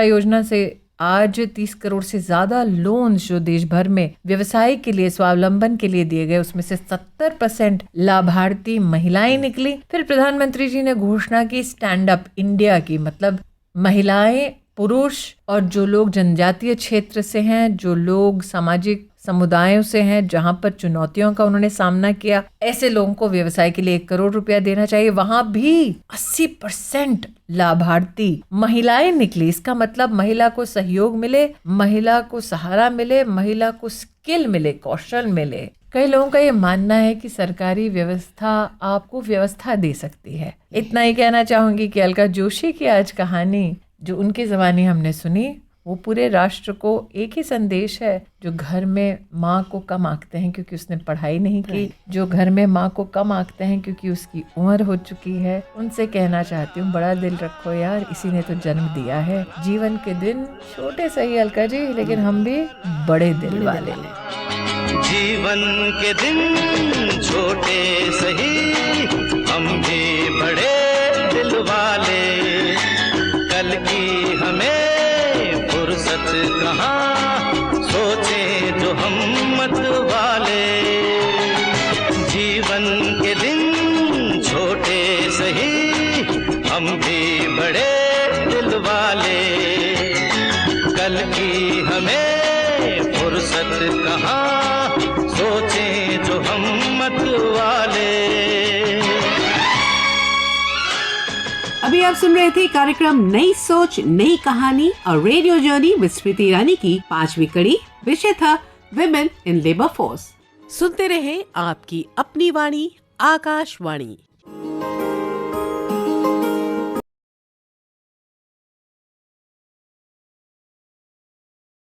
योजना से आज 30 करोड़ से ज्यादा लोन्स जो देश भर में व्यवसाय के लिए, स्वावलंबन के लिए दिए गए, उसमें से 70% लाभार्थी महिलाएं निकली। फिर प्रधानमंत्री जी ने घोषणा की स्टैंड अप इंडिया की, मतलब महिलाएं, पुरुष और जो लोग जनजातीय क्षेत्र से हैं, जो लोग सामाजिक समुदायों से हैं जहां पर चुनौतियों का उन्होंने सामना किया, ऐसे लोगों को व्यवसाय के लिए 1 करोड़ रुपया देना चाहिए। वहां भी 80% लाभार्थी महिलाएं निकली। इसका मतलब महिला को सहयोग मिले, महिला को सहारा मिले, महिला को स्किल मिले, कौशल मिले। कई लोगों का ये मानना है कि सरकारी व्यवस्था आपको व्यवस्था दे सकती है। इतना ही कहना चाहूंगी कि अलका जोशी की आज कहानी जो उनके ज़माने हमने सुनी, वो पूरे राष्ट्र को एक ही संदेश है। जो घर में माँ को कम आंकते हैं क्योंकि उसने पढ़ाई नहीं की, जो घर में माँ को कम आंकते हैं क्योंकि उसकी उम्र हो चुकी है, उनसे कहना चाहती हूँ बड़ा दिल रखो यार, इसी ने तो जन्म दिया है। जीवन के दिन छोटे सही अलका जी, लेकिन हम भी बड़े दिल वाले। जीवन के दिन छोटे सही, हम भी बड़े दिल वाले। कल की हमें फुर्सत कहाँ, सोचे जो हम मत वाले। जीवन के दिन छोटे सही, हम भी बड़े दिल वाले। कल की हमें फुर्सत कहाँ, सोचे जो हम मत वाले। अभी आप सुन रहे थे कार्यक्रम नई सोच नई कहानी और radio journey with Smriti Irani की 5वीं कड़ी। विषय था विमेन इन लेबर फोर्स। सुनते रहे आपकी अपनी वाणी आकाशवाणी।